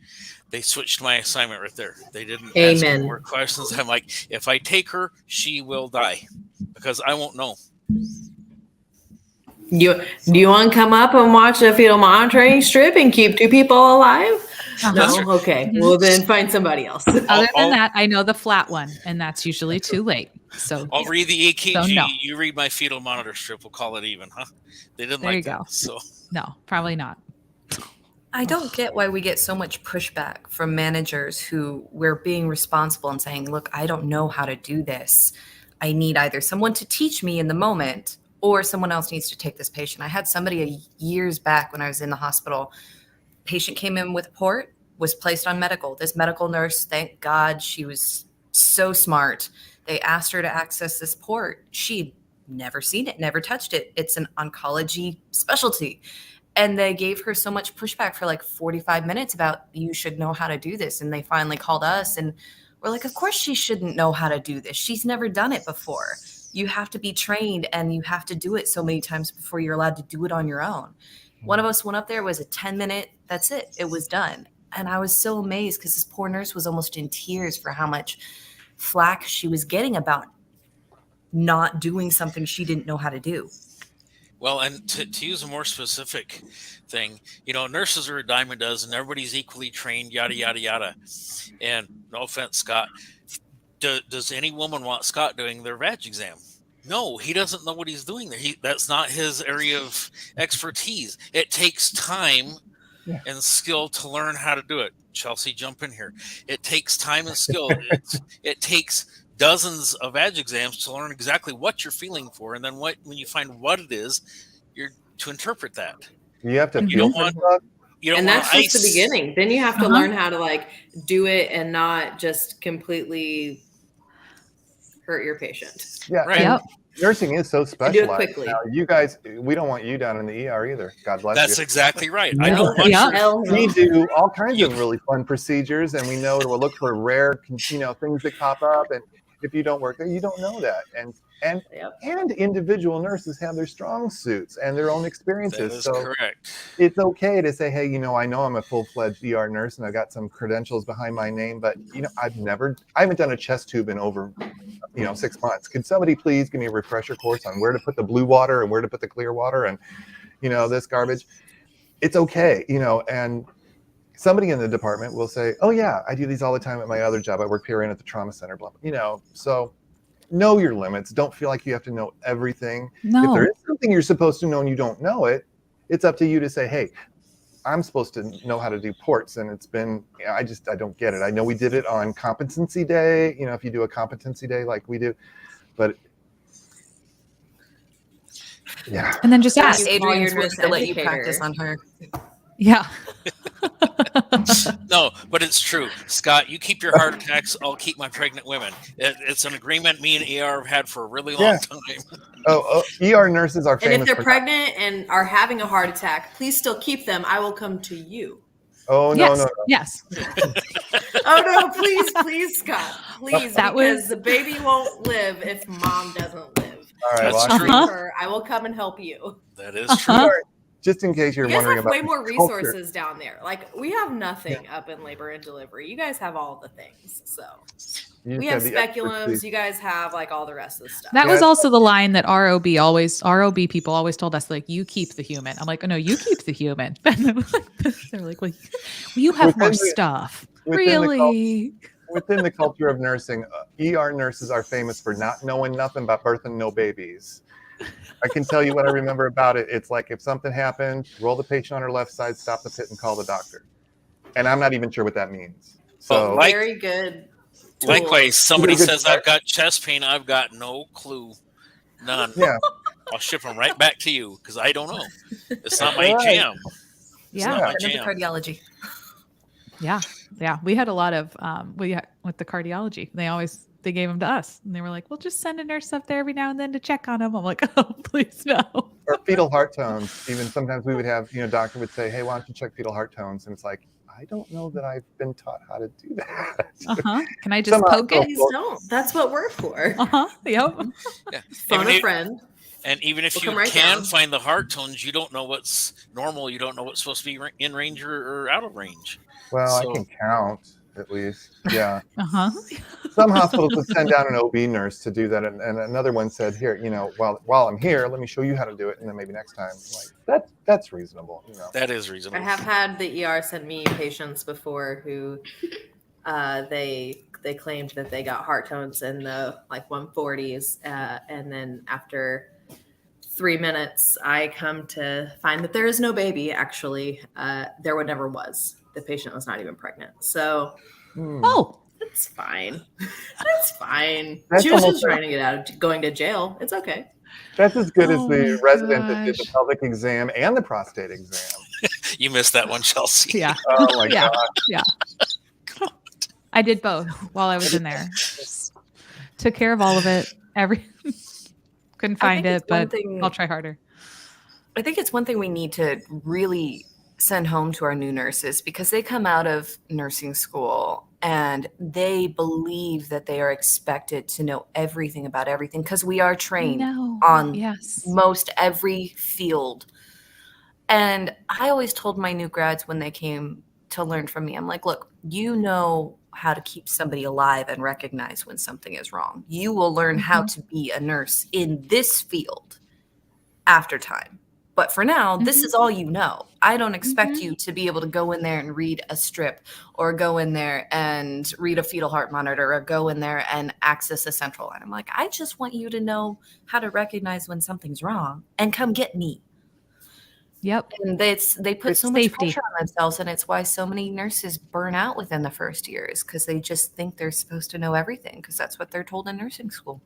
They switched my assignment right there. They didn't ask me more questions. I'm like, if I take her, she will die because I won't know. Do you want to come up and watch a fetal monitoring strip and keep 2 people alive? No? Okay. Well, then find somebody else. Other than that, I know the flat one, and that's usually too late. So I'll read the EKG. So no. You read my fetal monitor strip. We'll call it even, huh? They didn't there like you that. Go. So no, probably not. I don't get why we get so much pushback from managers who we're being responsible and saying, look, I don't know how to do this. I need either someone to teach me in the moment or someone else needs to take this patient. I had somebody years back when I was in the hospital. Patient came in with a port, was placed on medical. This medical nurse, thank God, she was so smart. They asked her to access this port. She'd never seen it, never touched it. It's an oncology specialty. And they gave her so much pushback for like 45 minutes about you should know how to do this. And they finally called us and we're like, of course she shouldn't know how to do this. She's never done it before. You have to be trained and you have to do it so many times before you're allowed to do it on your own. One of us went up there, was a 10-minute, that's it. It was done. And I was so amazed because this poor nurse was almost in tears for how much flack she was getting about not doing something she didn't know how to do. Well, and to use a more specific thing, nurses are a dime a dozen. Everybody's equally trained, yada, yada, yada. And no offense, Scott, does any woman want Scott doing their vag exam? No, he doesn't know what he's doing there. That's not his area of expertise. It takes time and skill to learn how to do it. Chelsea, jump in here. It takes time and skill. It takes dozens of vag exams to learn exactly what you're feeling for, and then when you find what it is, you're to interpret that. You have to. You don't want that's just the beginning. Then you have to learn how to do it and not just completely hurt your patient. Yeah, right. Yep. Nursing is so specialized. Do it quickly. Now, you guys, we don't want you down in the ER either. God bless you. That's exactly right. I don't want you. We do all kinds of really fun procedures, and we know to look for rare, things that pop up. And if you don't work there, you don't know that. And individual nurses have their strong suits and their own experiences. That is so correct. It's okay to say, hey, I know I'm a full-fledged ER nurse and I've got some credentials behind my name, but I haven't done a chest tube in over 6 months. Can somebody please give me a refresher course on where to put the blue water and where to put the clear water and this garbage? It's okay, and somebody in the department will say, oh yeah, I do these all the time at my other job. I work PRN at the trauma center, blah, blah. You know, so know your limits. Don't feel like you have to know everything. No. If there is something you're supposed to know and you don't know it, it's up to you to say, hey, I'm supposed to know how to do ports, and it's been, I don't get it. I know we did it on competency day, you know, if you do a competency day like we do, but yeah. And then just Yeah, ask. Adrian's Your worth to let you educator. practice on her. Yeah. No, but it's true. Scott, you keep your heart attacks, I'll keep my pregnant women. It's an agreement me and ER have had for a really long time. ER nurses are famous. And if they're for pregnant and are having a heart attack, please still keep them. I will come to you. Oh, yes. no. Yes. Oh no, please, Scott. Please, That because was- the baby won't live if mom doesn't live. All right, That's well, true. Her, I will come and help you. That is true. just in case you're You guys wondering have about way more the culture. resources down there. Like we have nothing up in labor and delivery. You guys have all the things. So You we just have the speculums. expertise. You guys have like all the rest of the stuff. That was Yeah. also the line that ROB people always told us, like, you keep the human. I'm like, oh, no, you keep the human. They're like, well, you have more Within the- stuff. within the Really? Within the culture of nursing, ER nurses are famous for not knowing nothing about birth and no babies. I can tell you what I remember about it. It's like if something happened, roll the patient on her left side, stop the pit, and call the doctor. And I'm not even sure what that means. So, Like- Very good. tool. Likewise, somebody Good says start. I've got chest pain, I've got no clue. None. yeah, I'll ship them right back to you because I don't know. It's not my Right. jam. It's Yeah. not my Send them to jam. cardiology. Yeah. Yeah. We had a lot of, with the cardiology, they gave them to us and they were like, well, just send a nurse up there every now and then to check on them. I'm like, oh, please no. or fetal heart tones. Even sometimes we would have, doctor would say, hey, why don't you check fetal heart tones? And it's like, I don't know that I've been taught how to do that. Uh-huh. Can I just Somehow- poke it? Please don't. That's what we're for. Uh-huh. Yep. Yeah. Phone Even a if- friend. And even if We'll you come right can down. find the heart tones, you don't know what's normal. You don't know what's supposed to be in range or out of range. Well, So- I can count at least. Yeah. Uh-huh. Some hospitals would send down an OB nurse to do that. And another one said, here, while I'm here, let me show you how to do it. And then maybe next time, like that's reasonable. That is I reasonable. have had the ER send me patients before who they claimed that they got heart tones in the like 140s, and then after 3 minutes, I come to find that there is no baby. Actually, there never was. The patient was not even pregnant, so Oh, it's fine. That's fine. That's She was almost just trying to get out of going to jail. It's okay. That's as good as Oh the my resident that did the gosh. pelvic exam and the prostate exam. You missed that one, Chelsea. yeah. Oh my Yeah. God. Yeah. I did both while I was in there. Just took care of all of it. Couldn't I find think it, it's one but thing- I'll try harder. I think it's one thing we need to really send home to our new nurses because they come out of nursing school and they believe that they are expected to know everything about everything because we are trained No. on Yes. most every field. And I always told my new grads when they came to learn from me, I'm like, look, you know how to keep somebody alive and recognize when something is wrong. You will learn how to be a nurse in this field after time. But for now, this is all you know. I don't expect you to be able to go in there and read a strip or go in there and read a fetal heart monitor or go in there and access a central line. I'm like, I just want you to know how to recognize when something's wrong and come get me. Yep. And they put It's so much safety. pressure on themselves, and it's why so many nurses burn out within the first years because they just think they're supposed to know everything because that's what they're told in nursing school.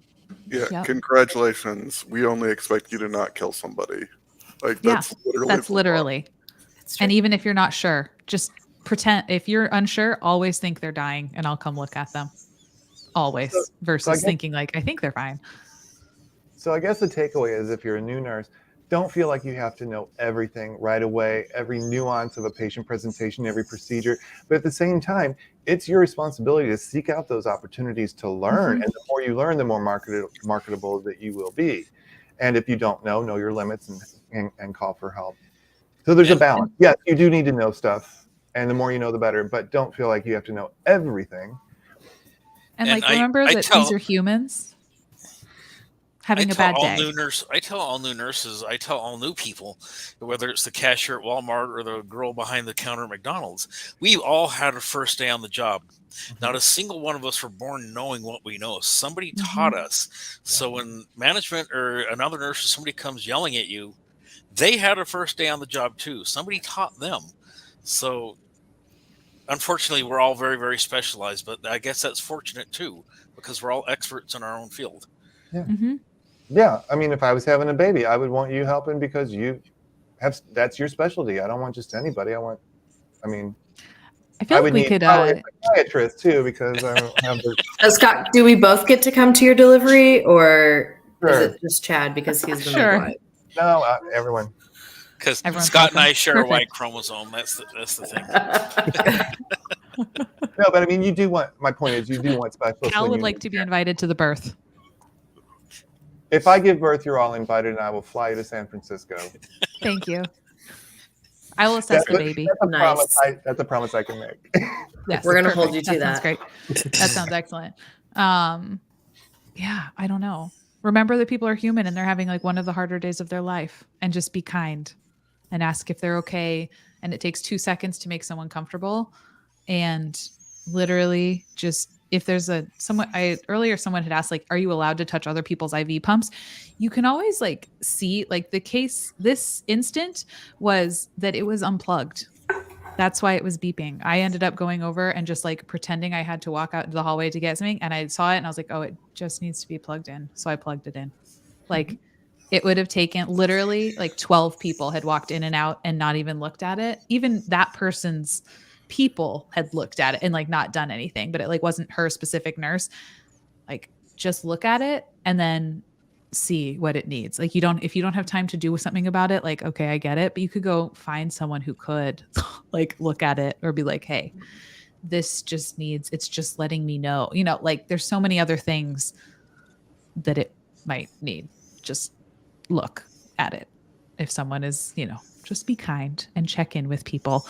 Yeah, Yep. congratulations. We only expect you to not kill somebody. Like Yeah, that's literally That's the law. literally. It's true. And even if you're not sure, just pretend. If you're unsure, always think they're dying and I'll come look at them. Always. Versus guess- thinking like, I think they're fine. So I guess the takeaway is if you're a new nurse, don't feel like you have to know everything right away, every nuance of a patient presentation, every procedure. But at the same time, it's your responsibility to seek out those opportunities to learn. And the more you learn, the more marketable that you will be. And if you don't know your limits and call for help. So there's a balance. Yes, you do need to know stuff. And the more you know, the better. But don't feel like you have to know everything. And And like, remember I that tell- these are humans. having a bad day. I tell all new nurses, I tell all new people, whether it's the cashier at Walmart or the girl behind the counter at McDonald's, we all had a first day on the job. Not a single one of us were born knowing what we know. Somebody taught us. So when management or another nurse or somebody comes yelling at you, they had a first day on the job too. Somebody taught them. So unfortunately, we're all very, very specialized, but I guess that's fortunate too, because we're all experts in our own field. Yeah. Yeah. I mean, if I was having a baby, I would want you helping because that's your specialty. I don't want just anybody. I feel like we could a psychiatrist too, because I don't have the Scott, do we both get to come to your delivery, or Sure. is it just Chad because he's the Sure. midwife? No, everyone. Because Everyone's Scott and I welcome. share Perfect. a Y chromosome. That's the thing. No, but I mean, my point is, you do want specialists. Cal when would you like to be invited to the birth. If I give birth, you're all invited, and I will fly you to San Francisco. Thank you. I will assess the baby. That's a promise I can make. Yes, We're gonna perfect. hold you to Sounds that. great. That sounds excellent. Yeah, I don't know. Remember that people are human and they're having like one of the harder days of their life, and just be kind and ask if they're okay. And it takes 2 seconds to make someone comfortable. And literally just, if there's someone had asked, like, are you allowed to touch other people's IV pumps? You can always like see, like, the case this instant was that it was unplugged. That's why it was beeping. I ended up going over and just like pretending I had to walk out into the hallway to get something. And I saw it and I was like, oh, it just needs to be plugged in. So I plugged it in. Like, it would have taken literally like 12 people had walked in and out and not even looked at it. Even that person's people had looked at it and like not done anything, but it like wasn't her specific nurse. Like, just look at it and then see what it needs. Like, if you don't have time to do something about it, like, okay, I get it, but you could go find someone who could like look at it or be like, hey, it's just letting me know, like, there's so many other things that it might need. Just look at it. If someone is, just be kind and check in with people.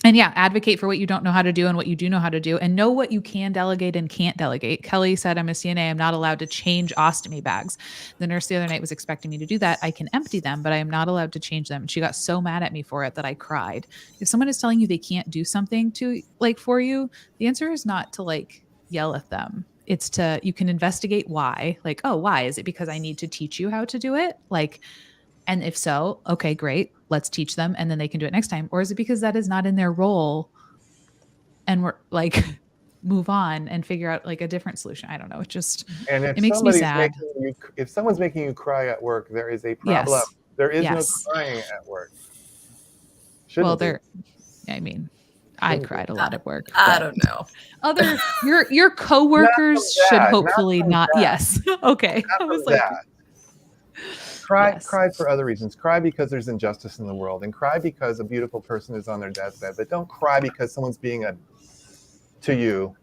And yeah, advocate for what you don't know how to do and what you do know how to do, and know what you can delegate and can't delegate. Kelly said, I'm a CNA. I'm not allowed to change ostomy bags. The nurse the other night was expecting me to do that. I can empty them, but I am not allowed to change them. And she got so mad at me for it that I cried. If someone is telling you they can't do something for you, the answer is not to like yell at them. It's you can investigate why. Like, oh, why? Is it because I need to teach you how to do it? Like, and if so, okay, great. Let's teach them and then they can do it next time. Or is it because that is not in their role and we're like, move on and figure out like a different solution? I don't know. It makes me sad. If someone's making you cry at work, there is a problem. Yes. There is no crying at work. I cried a lot at work. I don't know. Your coworkers should hopefully not. Yes. Okay. I was like, Cry for other reasons. Cry because there's injustice in the world, and cry because a beautiful person is on their deathbed. But don't cry because someone's being to you.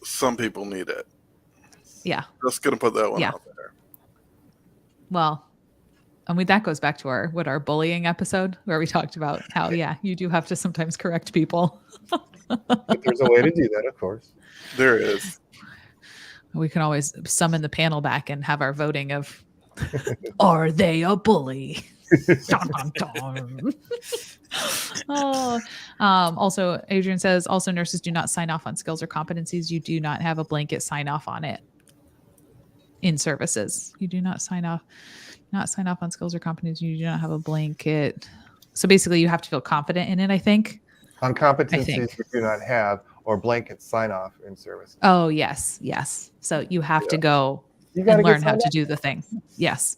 Some people need it. Yeah. Just gonna put that one out there. Well, that goes back to our bullying episode where we talked about how, you do have to sometimes correct people. But there's a way to do that, of course. There is. We can always summon the panel back and have our voting of, are they a bully? Dun, dun, dun. Also, Adrian says, also nurses do not sign off on skills or competencies. You do not have a blanket sign off on it in services. You do not sign off on skills or competencies. You do not have a blanket. So basically you have to feel confident in it, I think. On competencies you do not have, or blanket sign off in service. Oh, yes. So you have to go and learn how to do the thing. Yes.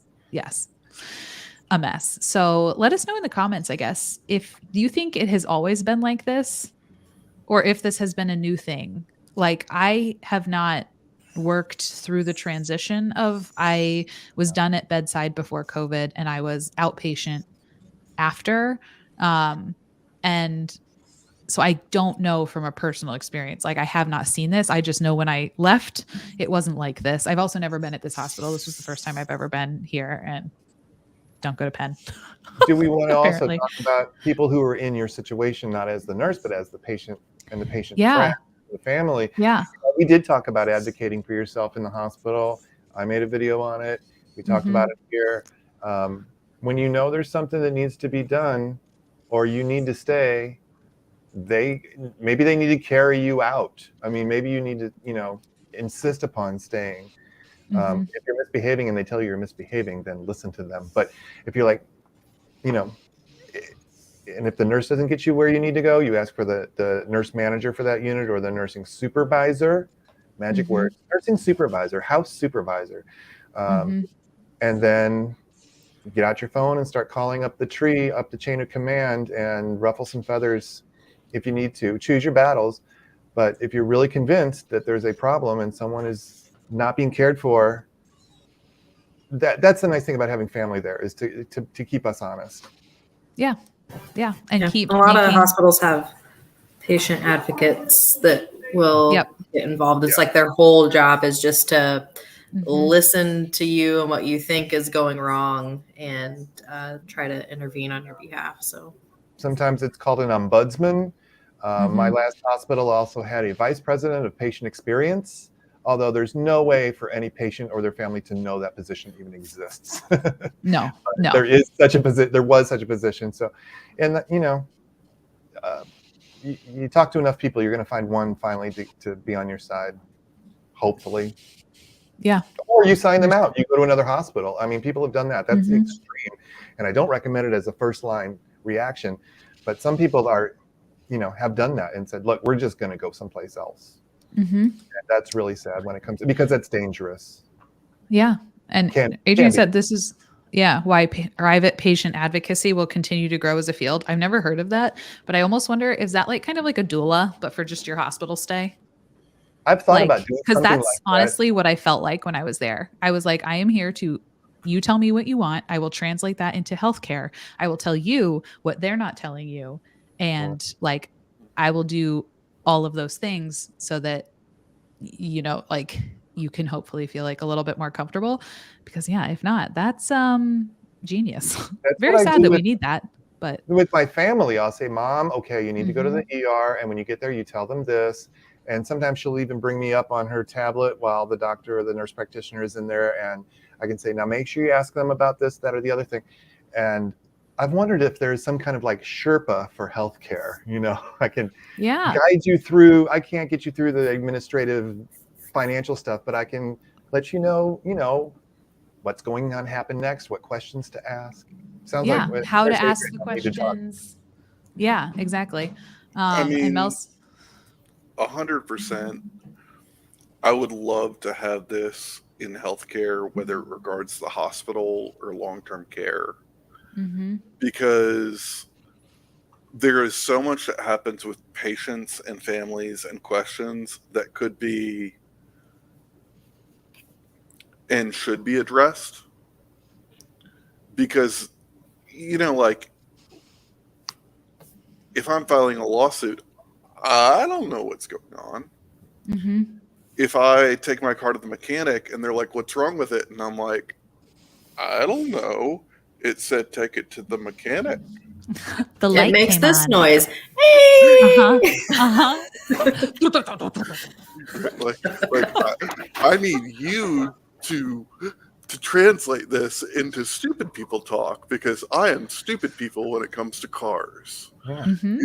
A mess. So let us know in the comments, I guess, if you think it has always been like this or if this has been a new thing. Like, I have not worked through the transition I was done at bedside before COVID and I was outpatient after. And so I don't know from a personal experience. Like, I have not seen this. I just know when I left, it wasn't like this. I've also never been at this hospital. This was the first time I've ever been here, and don't go to Penn. Do we want to also talk about people who are in your situation, not as the nurse, but as the patient and the patient friend? for the family. Yeah. We did talk about advocating for yourself in the hospital. I made a video on it. We talked about it here. When you know there's something that needs to be done or you need to stay, maybe they need to carry you out. I mean, maybe you need to, insist upon staying. If you're misbehaving and they tell you you're misbehaving, then listen to them. But if you're like, and if the nurse doesn't get you where you need to go, you ask for the nurse manager for that unit or the nursing supervisor, magic word, nursing supervisor, house supervisor. And then get out your phone and start calling up the tree, up the chain of command, and ruffle some feathers if you need to. Choose your battles. But if you're really convinced that there's a problem and someone is not being cared for, that's the nice thing about having family there, is to keep us honest. Yeah. Yeah. And keep a lot of hospitals have patient advocates that will get involved. It's like their whole job is just to listen to you and what you think is going wrong and try to intervene on your behalf. So sometimes it's called an ombudsman. My last hospital also had a vice president of patient experience, although there's no way for any patient or their family to know that position even exists. No. There is such a position. There was such a position. So, and you talk to enough people, you're going to find one finally to be on your side, hopefully. Yeah. Or you sign them out. You go to another hospital. I mean, people have done that. That's the extreme. And I don't recommend it as a first line reaction. But some people have done that and said, look, we're just going to go someplace else. And that's really sad when it comes to, because that's dangerous. Yeah. And Adrian said this is, why private patient advocacy will continue to grow as a field. I've never heard of that, but I almost wonder, is that kind of like a doula, but for just your hospital stay? I've thought about doing because something that's like honestly what I felt like when I was there. I was like, I am here you tell me what you want. I will translate that into healthcare. I will tell you what they're not telling you. And I will do all of those things so that, you can hopefully feel a little bit more comfortable, because if not, that's genius. That's very sad that we need that. But with my family, I'll say, Mom, okay, you need to go to the ER. And when you get there, you tell them this. And sometimes she'll even bring me up on her tablet while the doctor or the nurse practitioner is in there. And I can say, now make sure you ask them about this, that, or the other thing. And I've wondered if there's some kind of Sherpa for healthcare. I can guide you through. I can't get you through the administrative financial stuff, but I can let you know, what's going on happen next, what questions to ask. Sounds like how to ask the questions. Yeah, exactly. I mean, and Mel's 100%. I would love to have this in healthcare, whether it regards the hospital or long-term care, because there is so much that happens with patients and families and questions that could be and should be addressed. Because, if I'm filing a lawsuit, I don't know what's going on. If I take my car to the mechanic and they're like, what's wrong with it? And I'm like, I don't know. It said take it to the mechanic. The light makes came this on. noise. I need you to translate this into stupid people talk, because I am stupid people when it comes to cars. And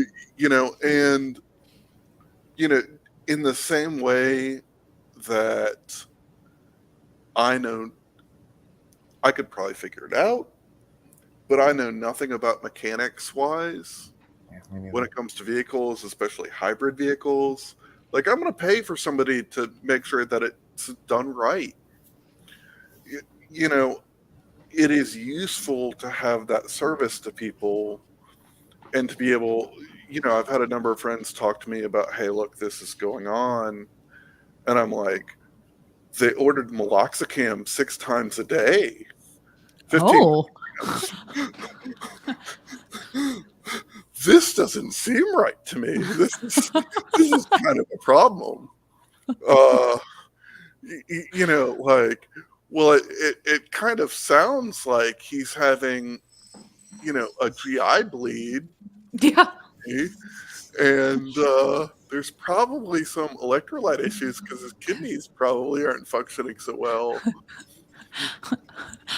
in the same way that I know I could probably figure it out, but I know nothing about mechanics wise when it comes to vehicles, especially hybrid vehicles. I'm going to pay for somebody to make sure that it's done right. It is useful to have that service to people and to be able, I've had a number of friends talk to me about, hey, look, this is going on. And I'm like, they ordered meloxicam 6 times a day. 15 This doesn't seem right to me. This is kind of a problem. It kind of sounds like he's having, a GI bleed. Yeah. And the there's probably some electrolyte issues because his kidneys probably aren't functioning so well.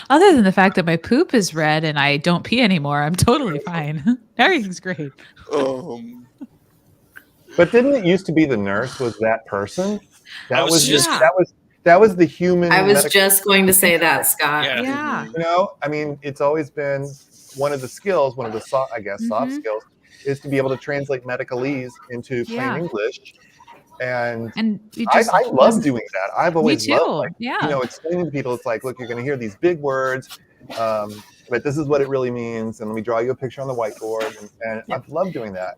Other than the fact that my poop is red and I don't pee anymore, I'm totally fine. Everything's great. But didn't it used to be the nurse was that person? I was just- That was the human. I was medical- just going to say that, Scott. Yeah. You know, I mean, it's always been one of the skills, one of the soft skills, is to be able to translate medicalese into plain English. And it just I love doing that. I've always me too. loved, explaining to people. It's like, look, you're going to hear these big words, but this is what it really means. And let me draw you a picture on the whiteboard. And I've loved doing that.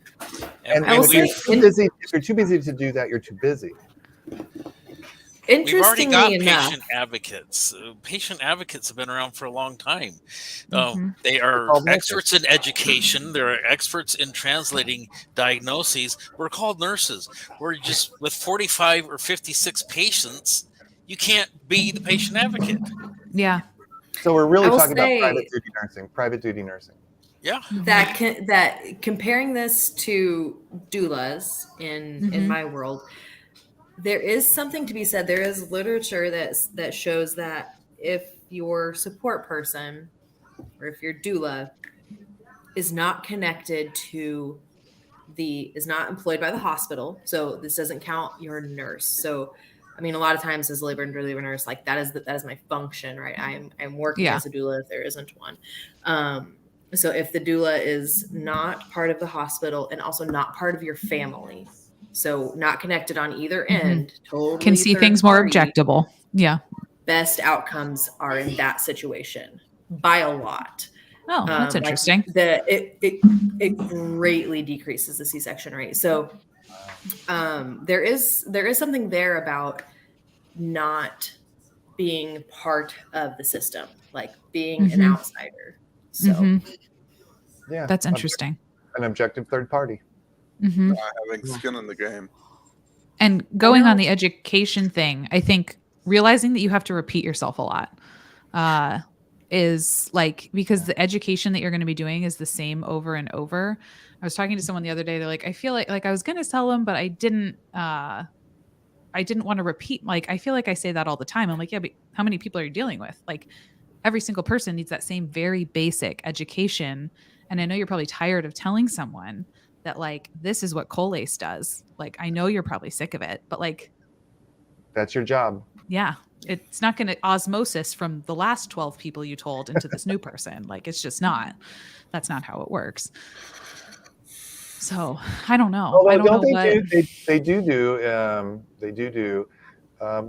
And if you're too busy to do that, you're too busy. We've already got Interestingly enough, patient advocates. Patient advocates have been around for a long time. They are experts in education. They're experts in translating diagnoses. We're called nurses. We're just with 45 or 56 patients. You can't be the patient advocate. Yeah. So we're really I will talking say- about private duty nursing. Yeah. that comparing this to doulas in my world, there is something to be said. There is literature that shows that if your support person or if your doula is not connected to is not employed by the hospital, so this doesn't count your nurse. So, I mean, a lot of times as a labor and delivery nurse, like that is my function, right? I'm working as a doula if there isn't one. So if the doula is not part of the hospital and also not part of your family, so not connected on either end, totally can see things more objectable. Yeah. Best outcomes are in that situation by a lot. Oh, that's interesting. It greatly decreases the C-section rate. So there is something there about not being part of the system, like being an outsider. So yeah, that's interesting. An objective third party. Not having skin in the game. And going on the education thing, I think realizing that you have to repeat yourself a lot is like, because the education that you're going to be doing is the same over and over. I was talking to someone the other day. They're like, I feel like I was going to tell them, but I didn't want to repeat. Like, I feel like I say that all the time. I'm like, yeah, but how many people are you dealing with? Like, every single person needs that same very basic education. And I know you're probably tired of telling someone that, like, this is what Colace does. Like, I know you're probably sick of it, but like, that's your job. Yeah. It's not going to osmosis from the last 12 people you told into this new person. Like, it's just not. That's not how it works. So I don't know. Although, I don't know what they do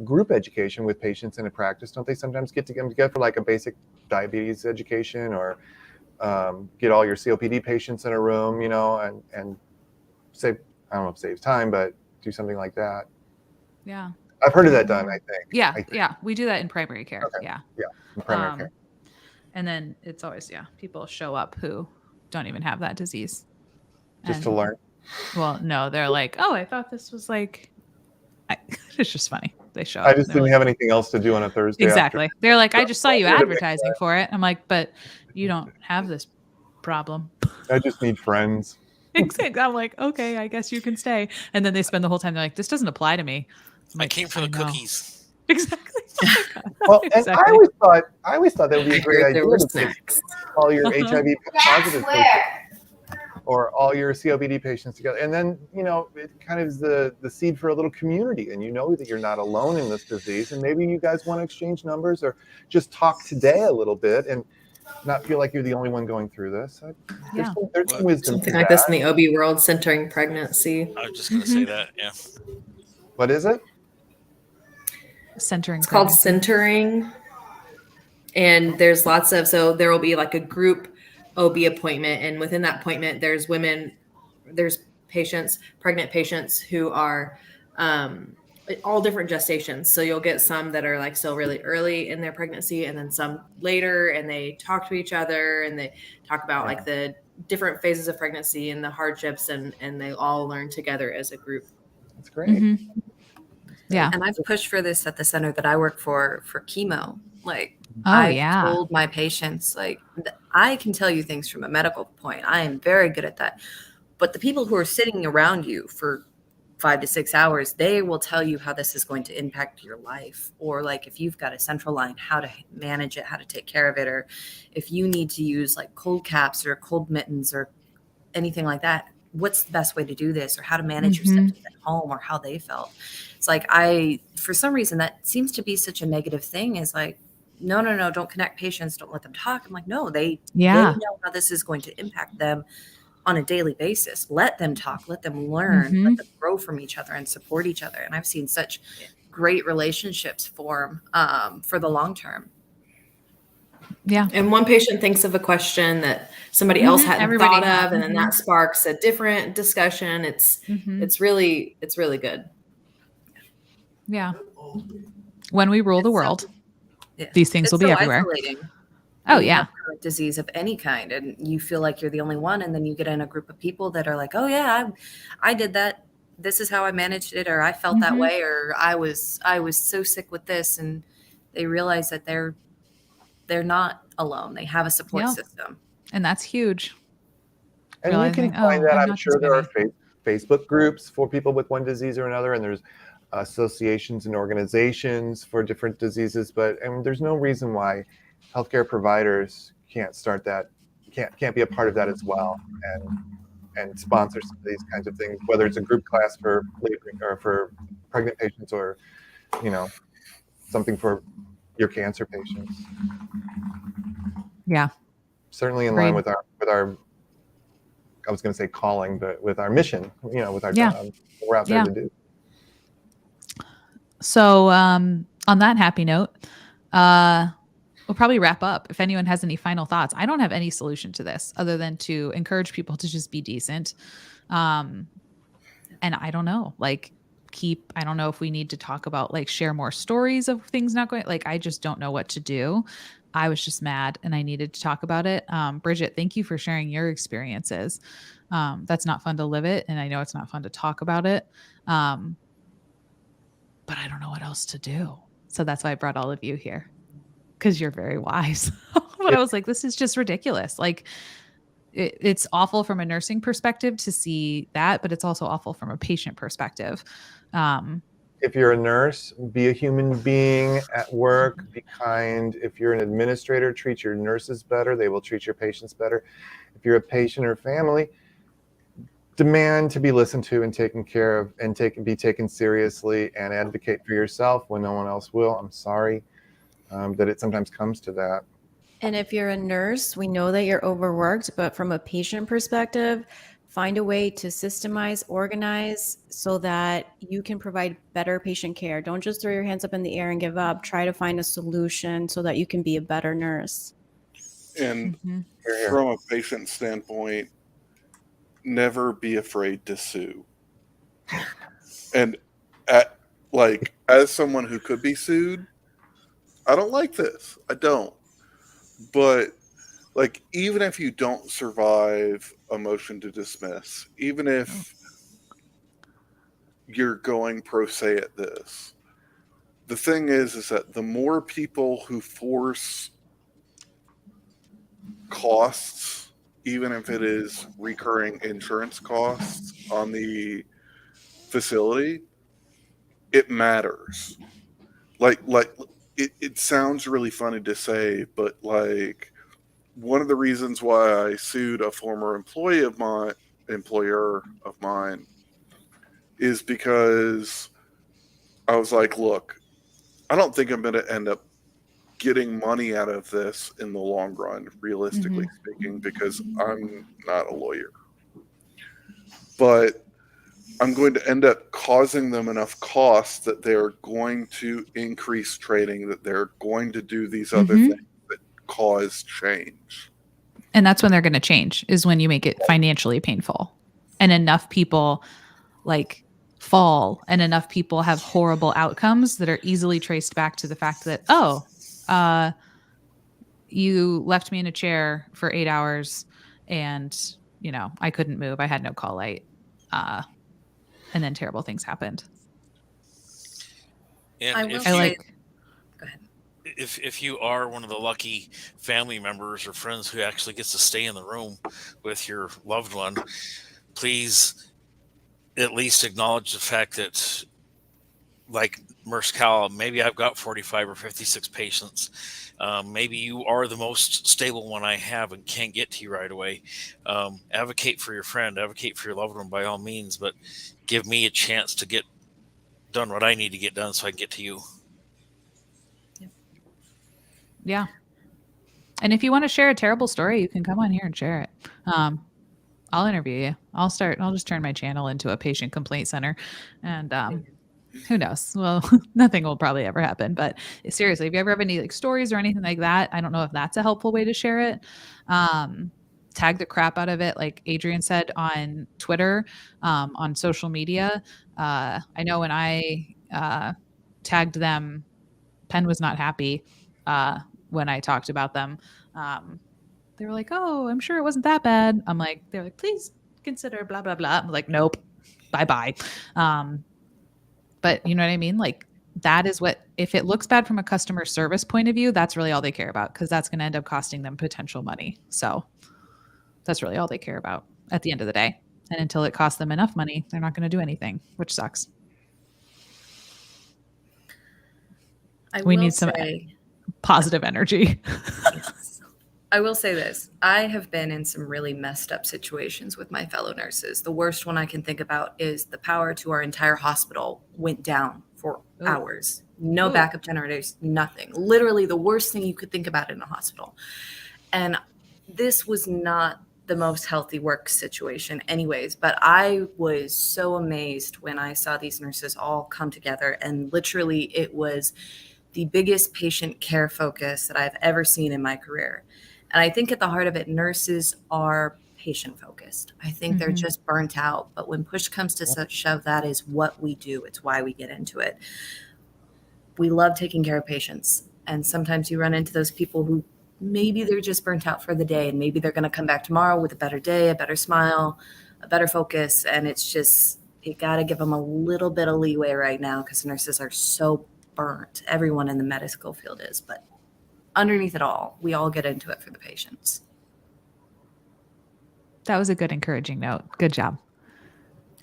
group education with patients in a practice. Don't they sometimes get together for like a basic diabetes education, or get all your COPD patients in a room, and save, I don't know if it saves time, but do something like that. Yeah. I've heard of that done, I think. Yeah. We do that in primary care. Okay. Yeah. In primary care. And then it's always, people show up who don't even have that disease. Just to learn. Well, no, they're like, oh, I thought this was like, it's just funny. They show up. I just didn't have anything else to do on a Thursday. Exactly. After. They're like, I just saw you advertising for it. I'm like, but you don't have this problem. I just need friends. Exactly. I'm like, okay, I guess you can stay. And then they spend the whole time, they're like, this doesn't apply to me. I came for the cookies. Exactly. Well, and I always thought that would be a great idea to snacks. all your HIV positive patients or all your COPD patients together. And then, it kind of is the seed for a little community, and that you're not alone in this disease. And maybe you guys want to exchange numbers or just talk today a little bit and not feel like you're the only one going through this. There's some wisdom. Something like this in the OB world, centering pregnancy. I was just going to say that. Yeah. What is it? Centering. It's called centering. And there's so there will be like a group OB appointment. And within that appointment, there's patients, pregnant patients who are all different gestations. So you'll get some that are like still really early in their pregnancy, and then some later, and they talk to each other and they talk about like the different phases of pregnancy and the hardships, and they all learn together as a group. That's great. Mm-hmm. Yeah. And I've pushed for this at the center that I work for chemo. Like, I've told my patients, like, I can tell you things from a medical point. I am very good at that. But the people who are sitting around you for 5 to 6 hours, they will tell you how this is going to impact your life. Or like if you've got a central line, how to manage it, how to take care of it. Or if you need to use like cold caps or cold mittens or anything like that, what's the best way to do this, or how to manage your symptoms at home, or how they felt. It's like, for some reason, that seems to be such a negative thing, is like, no, don't connect patients, don't let them talk. I'm like, no, they know how this is going to impact them on a daily basis. Let them talk, let them learn, let them grow from each other and support each other. And I've seen such great relationships form for the long term. Yeah. And one patient thinks of a question that somebody else hadn't thought of, and then that sparks a different discussion. It's really good. Yeah. When we rule the world, these things will be everywhere. Isolating. Oh, You yeah. have chronic disease of any kind, and you feel like you're the only one, and then you get in a group of people that are like, oh yeah, I did that. This is how I managed it, or I felt that way, or I was so sick with this, and they realize that they're not alone. They have a support system. And that's huge. And you can find that. I'm sure there are Facebook groups for people with one disease or another, and there's associations and organizations for different diseases. But there's no reason why healthcare providers can't start that, can't be a part of that as well, and sponsor some of these kinds of things, whether it's a group class for laboring or for pregnant patients, or something for your cancer patients. Yeah. Certainly in line with our I was going to say calling, but with our mission, with our job, what we're out there to do. So on that happy note, we'll probably wrap up. If anyone has any final thoughts, I don't have any solution to this other than to encourage people to just be decent. And I don't know, I don't know if we need to talk about share more stories of things not going, I just don't know what to do. I was just mad and I needed to talk about it. Bridget, thank you for sharing your experiences. That's not fun to live it. And I know it's not fun to talk about it. But I don't know what else to do. So that's why I brought all of you here, because you're very wise. But I was like, this is just ridiculous. It's awful from a nursing perspective to see that, but it's also awful from a patient perspective. If you're a nurse, be a human being at work, be kind. If you're an administrator, treat your nurses better. They will treat your patients better. If you're a patient or family, demand to be listened to and taken care of, and be taken seriously, and advocate for yourself when no one else will. I'm sorry that it sometimes comes to that. And if you're a nurse, we know that you're overworked, but from a patient perspective, find a way to systemize, organize, so that you can provide better patient care. Don't just throw your hands up in the air and give up. Try to find a solution so that you can be a better nurse. And from a patient standpoint, never be afraid to sue. And as someone who could be sued, I don't like this. I don't. But even if you don't survive a motion to dismiss, even if you're going pro se at this, the thing is that the more people who force costs, even if it is recurring insurance costs on the facility, it matters. It sounds really funny to say, but one of the reasons why I sued a former employer of mine, is because I was like, look, I don't think I'm going to end up getting money out of this in the long run, realistically speaking, because I'm not a lawyer. But I'm going to end up causing them enough costs that they're going to increase training, that they're going to do these other things that cause change. And that's when they're going to change, is when you make it financially painful and enough people fall and enough people have horrible outcomes that are easily traced back to the fact that, you left me in a chair for 8 hours and, I couldn't move. I had no call light. And then terrible things happened. And I will say, go ahead. If you are one of the lucky family members or friends who actually gets to stay in the room with your loved one, please, at least acknowledge the fact that, like Murse Cal, maybe I've got 45 or 56 patients. Maybe you are the most stable one I have and can't get to you right away. Advocate for your friend, advocate for your loved one by all means, but give me a chance to get done what I need to get done so I can get to you. Yeah. And if you want to share a terrible story, you can come on here and share it. I'll interview you. I'll just turn my channel into a patient complaint center, and who knows? Well, nothing will probably ever happen, but seriously, if you ever have any like stories or anything like that, I don't know if that's a helpful way to share it. Tag the crap out of it. Like Adrian said on Twitter, on social media. I know when I tagged them, Penn was not happy when I talked about them. They were like, "Oh, I'm sure it wasn't that bad." They're like, "Please consider blah, blah, blah." I'm like, "Nope, bye-bye." But you know what I mean? Like that is what, if it looks bad from a customer service point of view, that's really all they care about, because that's going to end up costing them potential money. So that's really all they care about at the end of the day. And until it costs them enough money, they're not going to do anything, which sucks. We need some positive energy. Yes. I will say this. I have been in some really messed up situations with my fellow nurses. The worst one I can think about is the power to our entire hospital went down for hours. No backup generators, nothing. Literally the worst thing you could think about in a hospital. And this was not the most healthy work situation anyways, but I was so amazed when I saw these nurses all come together, and literally it was the biggest patient care focus that I've ever seen in my career. And I think at the heart of it, nurses are patient focused. I think they're just burnt out. But when push comes to shove, that is what we do. It's why we get into it. We love taking care of patients. And sometimes you run into those people who maybe they're just burnt out for the day, and maybe they're going to come back tomorrow with a better day, a better smile, a better focus. And it's just, you got to give them a little bit of leeway right now, because nurses are so burnt. Everyone in the medical field is, but underneath it all, we all get into it for the patients. That was a good encouraging note. Good job.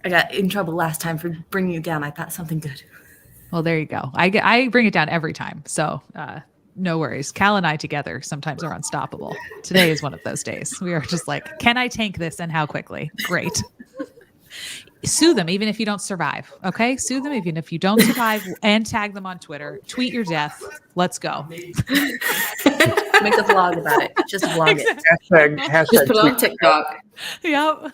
I got in trouble last time for bringing you down. I thought something good. Well, there you go. I bring it down every time. So no worries. Cal and I together sometimes are unstoppable. Today is one of those days. We are just like, can I tank this and how quickly? Great. Sue them even if you don't survive. Okay? Sue them even if you don't survive, and tag them on Twitter. Tweet your death. Let's go. Make a vlog about it. Just vlog it. Hashtag Just put it on tweet. TikTok. Yep.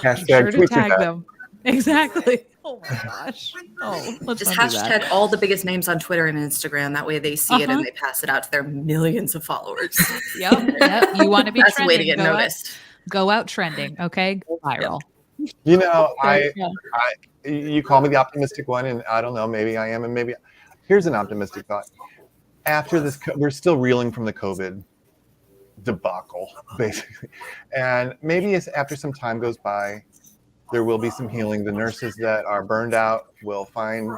Hashtag Sure to tweet your tag death. them. Exactly. Oh my gosh. Oh, let's Just not do that. hashtag all the biggest names on Twitter and Instagram. That way they see it and they pass it out to their millions of followers. Yep. You want to be That's trending. the way to get noticed. Go out trending. Okay. Go viral. You know, Yeah. you call me the optimistic one, and I don't know, maybe I am, and maybe. Here's an optimistic thought. After this, we're still reeling from the COVID debacle, basically, and maybe after some time goes by, there will be some healing. The nurses that are burned out will find,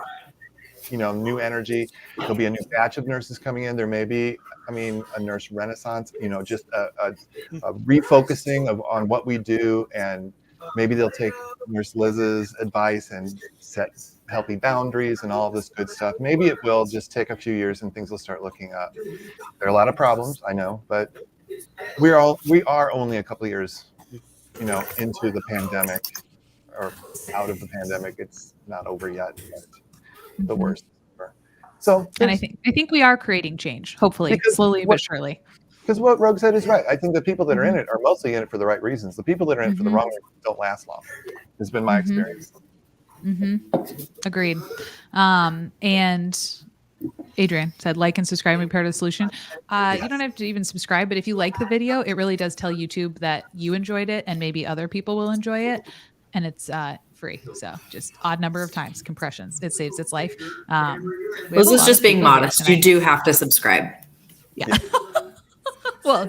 new energy. There'll be a new batch of nurses coming in. There may be, a nurse renaissance. Just a refocusing on what we do, and maybe they'll take Nurse Liz's advice and set healthy boundaries and all of this good stuff. Maybe it will just take a few years and things will start looking up. There are a lot of problems, I know, but we are only a couple of years, into the pandemic, or out of the pandemic. It's not over yet, but the worst. So, and I think we are creating change, hopefully, slowly but surely. Because what Rogue said is right. I think the people that are in it are mostly in it for the right reasons. The people that are in it for the wrong reasons don't last long. Has been my experience. Agreed. And Adrian said, like and subscribe and be part of the solution. You don't have to even subscribe, but if you like the video, it really does tell YouTube that you enjoyed it, and maybe other people will enjoy it. And it's free. So just odd number of times, compressions. It saves its life. This is just being modest. You do have to subscribe. Yeah. Well,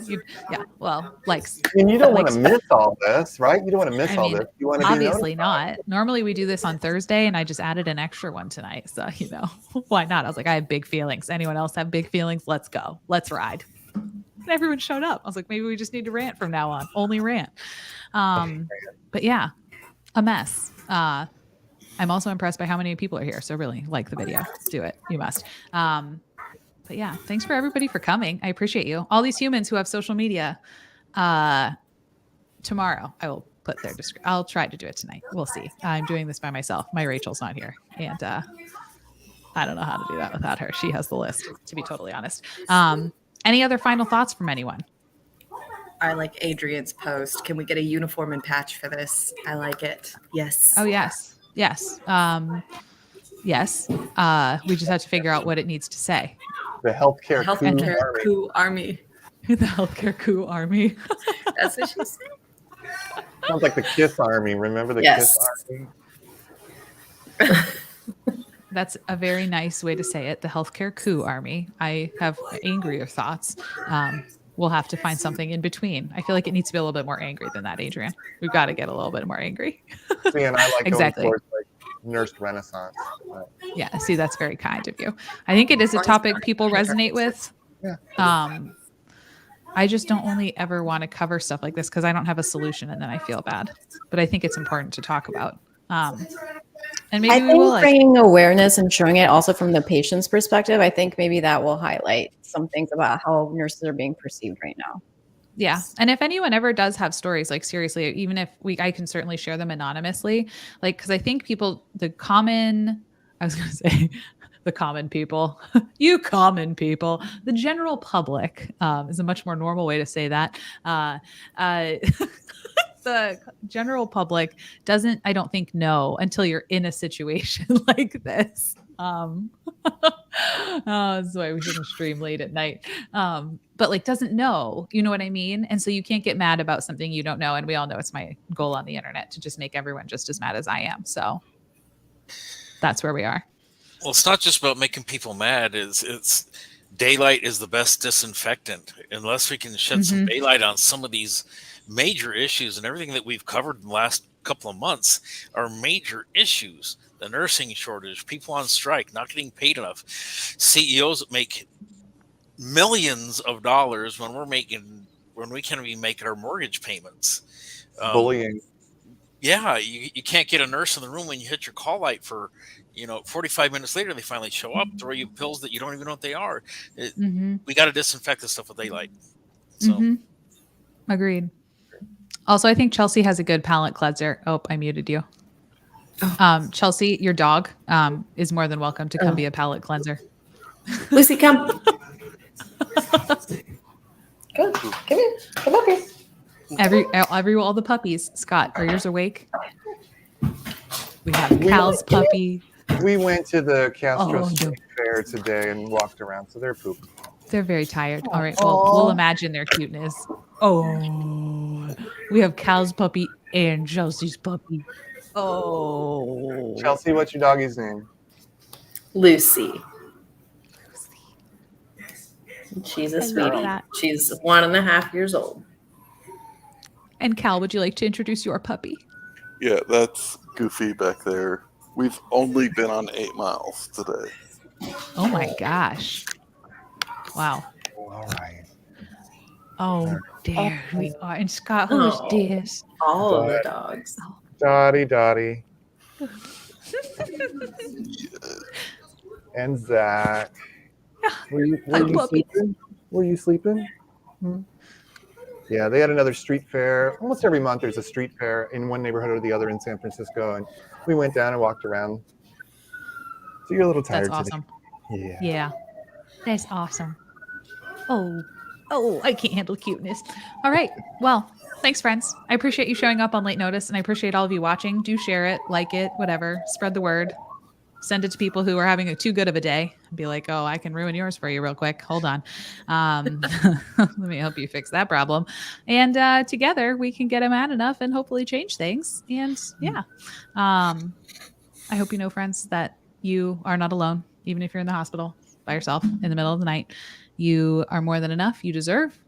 likes. And you don't want to miss all this, right? You don't want to miss all this. You want to obviously not. Normally we do this on Thursday, and I just added an extra one tonight. So, why not? I was like, I have big feelings. Anyone else have big feelings? Let's go. Let's ride. Everyone showed up. I was like, maybe we just need to rant from now on. Only rant. But yeah, a mess. I'm also impressed by how many people are here. So really, like the video. Do it. You must. But yeah, thanks for everybody for coming. I appreciate you. All these humans who have social media. Tomorrow, I will put their description. I'll try to do it tonight. We'll see. I'm doing this by myself. My Rachel's not here. And I don't know how to do that without her. She has the list, to be totally honest. Any other final thoughts from anyone? I like Adrian's post. Can we get a uniform and patch for this? I like it. Yes. Oh, yes. Yes. Yes. We just have to figure out what it needs to say. The healthcare coup army. The healthcare coup army. That's what she said. Sounds like the KISS army. Remember the KISS army? That's a very nice way to say it. The healthcare coup army. I have angrier thoughts. We'll have to find something in between. I feel like it needs to be a little bit more angry than that, Adrian. We've got to get a little bit more angry. See, and I like exactly. going towards like nurse renaissance. But. Yeah, see, that's very kind of you. I think it is a topic people resonate with. Yeah. I just don't only ever want to cover stuff like this because I don't have a solution and then I feel bad. But I think it's important to talk about. And maybe I we think will bringing awareness and showing it also from the patient's perspective, I think maybe that will highlight some things about how nurses are being perceived right now. Yeah. And if anyone ever does have stories, like seriously, even if I can certainly share them anonymously, like, cause I think the common people, you common people, the general public is a much more normal way to say that. The general public doesn't, I don't think, know until you're in a situation like this. That's why we shouldn't stream late at night. But like doesn't know, you know what I mean? And so you can't get mad about something you don't know. And we all know it's my goal on the internet to just make everyone just as mad as I am. So that's where we are. Well, it's not just about making people mad. It's daylight is the best disinfectant. Unless we can shed some daylight on some of these major issues, and everything that we've covered in the last couple of months are major issues. The nursing shortage, people on strike, not getting paid enough, CEOs that make millions of dollars when we can't even make our mortgage payments. Bullying. Yeah, you can't get a nurse in the room when you hit your call light for 45 minutes later, they finally show up, throw you pills that you don't even know what they are. We got to disinfect this stuff with daylight. So, Agreed. Also, I think Chelsea has a good palate cleanser. Oh, I muted you. Chelsea, your dog is more than welcome to come be a palate cleanser. Lucy, come. Come here. Come up here. All the puppies. Scott, are yours awake? We have Cal's puppy. We went to the Castro Street Fair today and walked around, so they're pooping. They're very tired. All right, well, we'll imagine their cuteness. Oh, we have Cal's puppy and Chelsea's puppy. Oh, Chelsea, what's your doggy's name? Lucy. She's a sweetie. She's 1.5 years old. And Cal, would you like to introduce your puppy? Yeah, that's Goofy back there. We've only been on 8 miles today. Oh my gosh. Wow. All right. Oh, there we are. And Scott, who's this? All of the dogs. Dottie. And Zach. Were you sleeping? Were you sleeping? Yeah, they had another street fair. Almost every month there's a street fair in one neighborhood or the other in San Francisco. And we went down and walked around. So you're a little tired That's awesome. today. Yeah. That's awesome. Oh, I can't handle cuteness. All right. Well, thanks, friends. I appreciate you showing up on late notice, and I appreciate all of you watching. Do share it, like it, whatever. Spread the word. Send it to people who are having too good of a day. Be like, oh, I can ruin yours for you real quick. Hold on. Let me help you fix that problem. And together we can get them mad enough and hopefully change things. And yeah, I hope you know, friends, that you are not alone, even if you're in the hospital by yourself in the middle of the night. You are more than enough. You deserve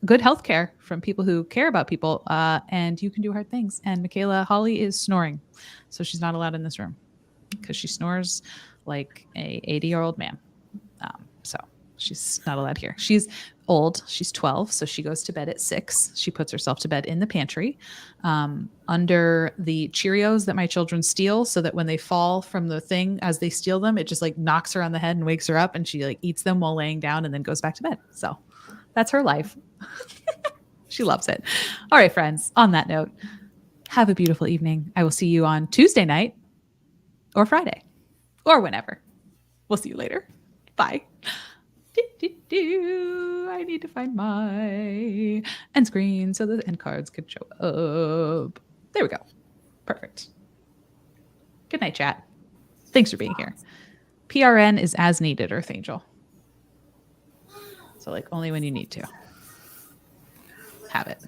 good health care from people who care about people, and you can do hard things. And Michaela Hawley is snoring, so she's not allowed in this room because she snores like a 80-year-old man. So she's not allowed here. She's old. She's 12, so she goes to bed at 6. She puts herself to bed in the pantry, under the Cheerios that my children steal, so that when they fall from the thing as they steal them, it just like knocks her on the head and wakes her up, and she like eats them while laying down and then goes back to bed. So that's her life. She loves it. All right, friends, on that note, have a beautiful evening. I will see you on Tuesday night or Friday or whenever. We'll see you later. Bye. I need to find my end screen so the end cards could show up. There we go. Perfect. Good night, chat. Thanks for being here. PRN is as needed, Earth Angel. So like only when you need to. Have it.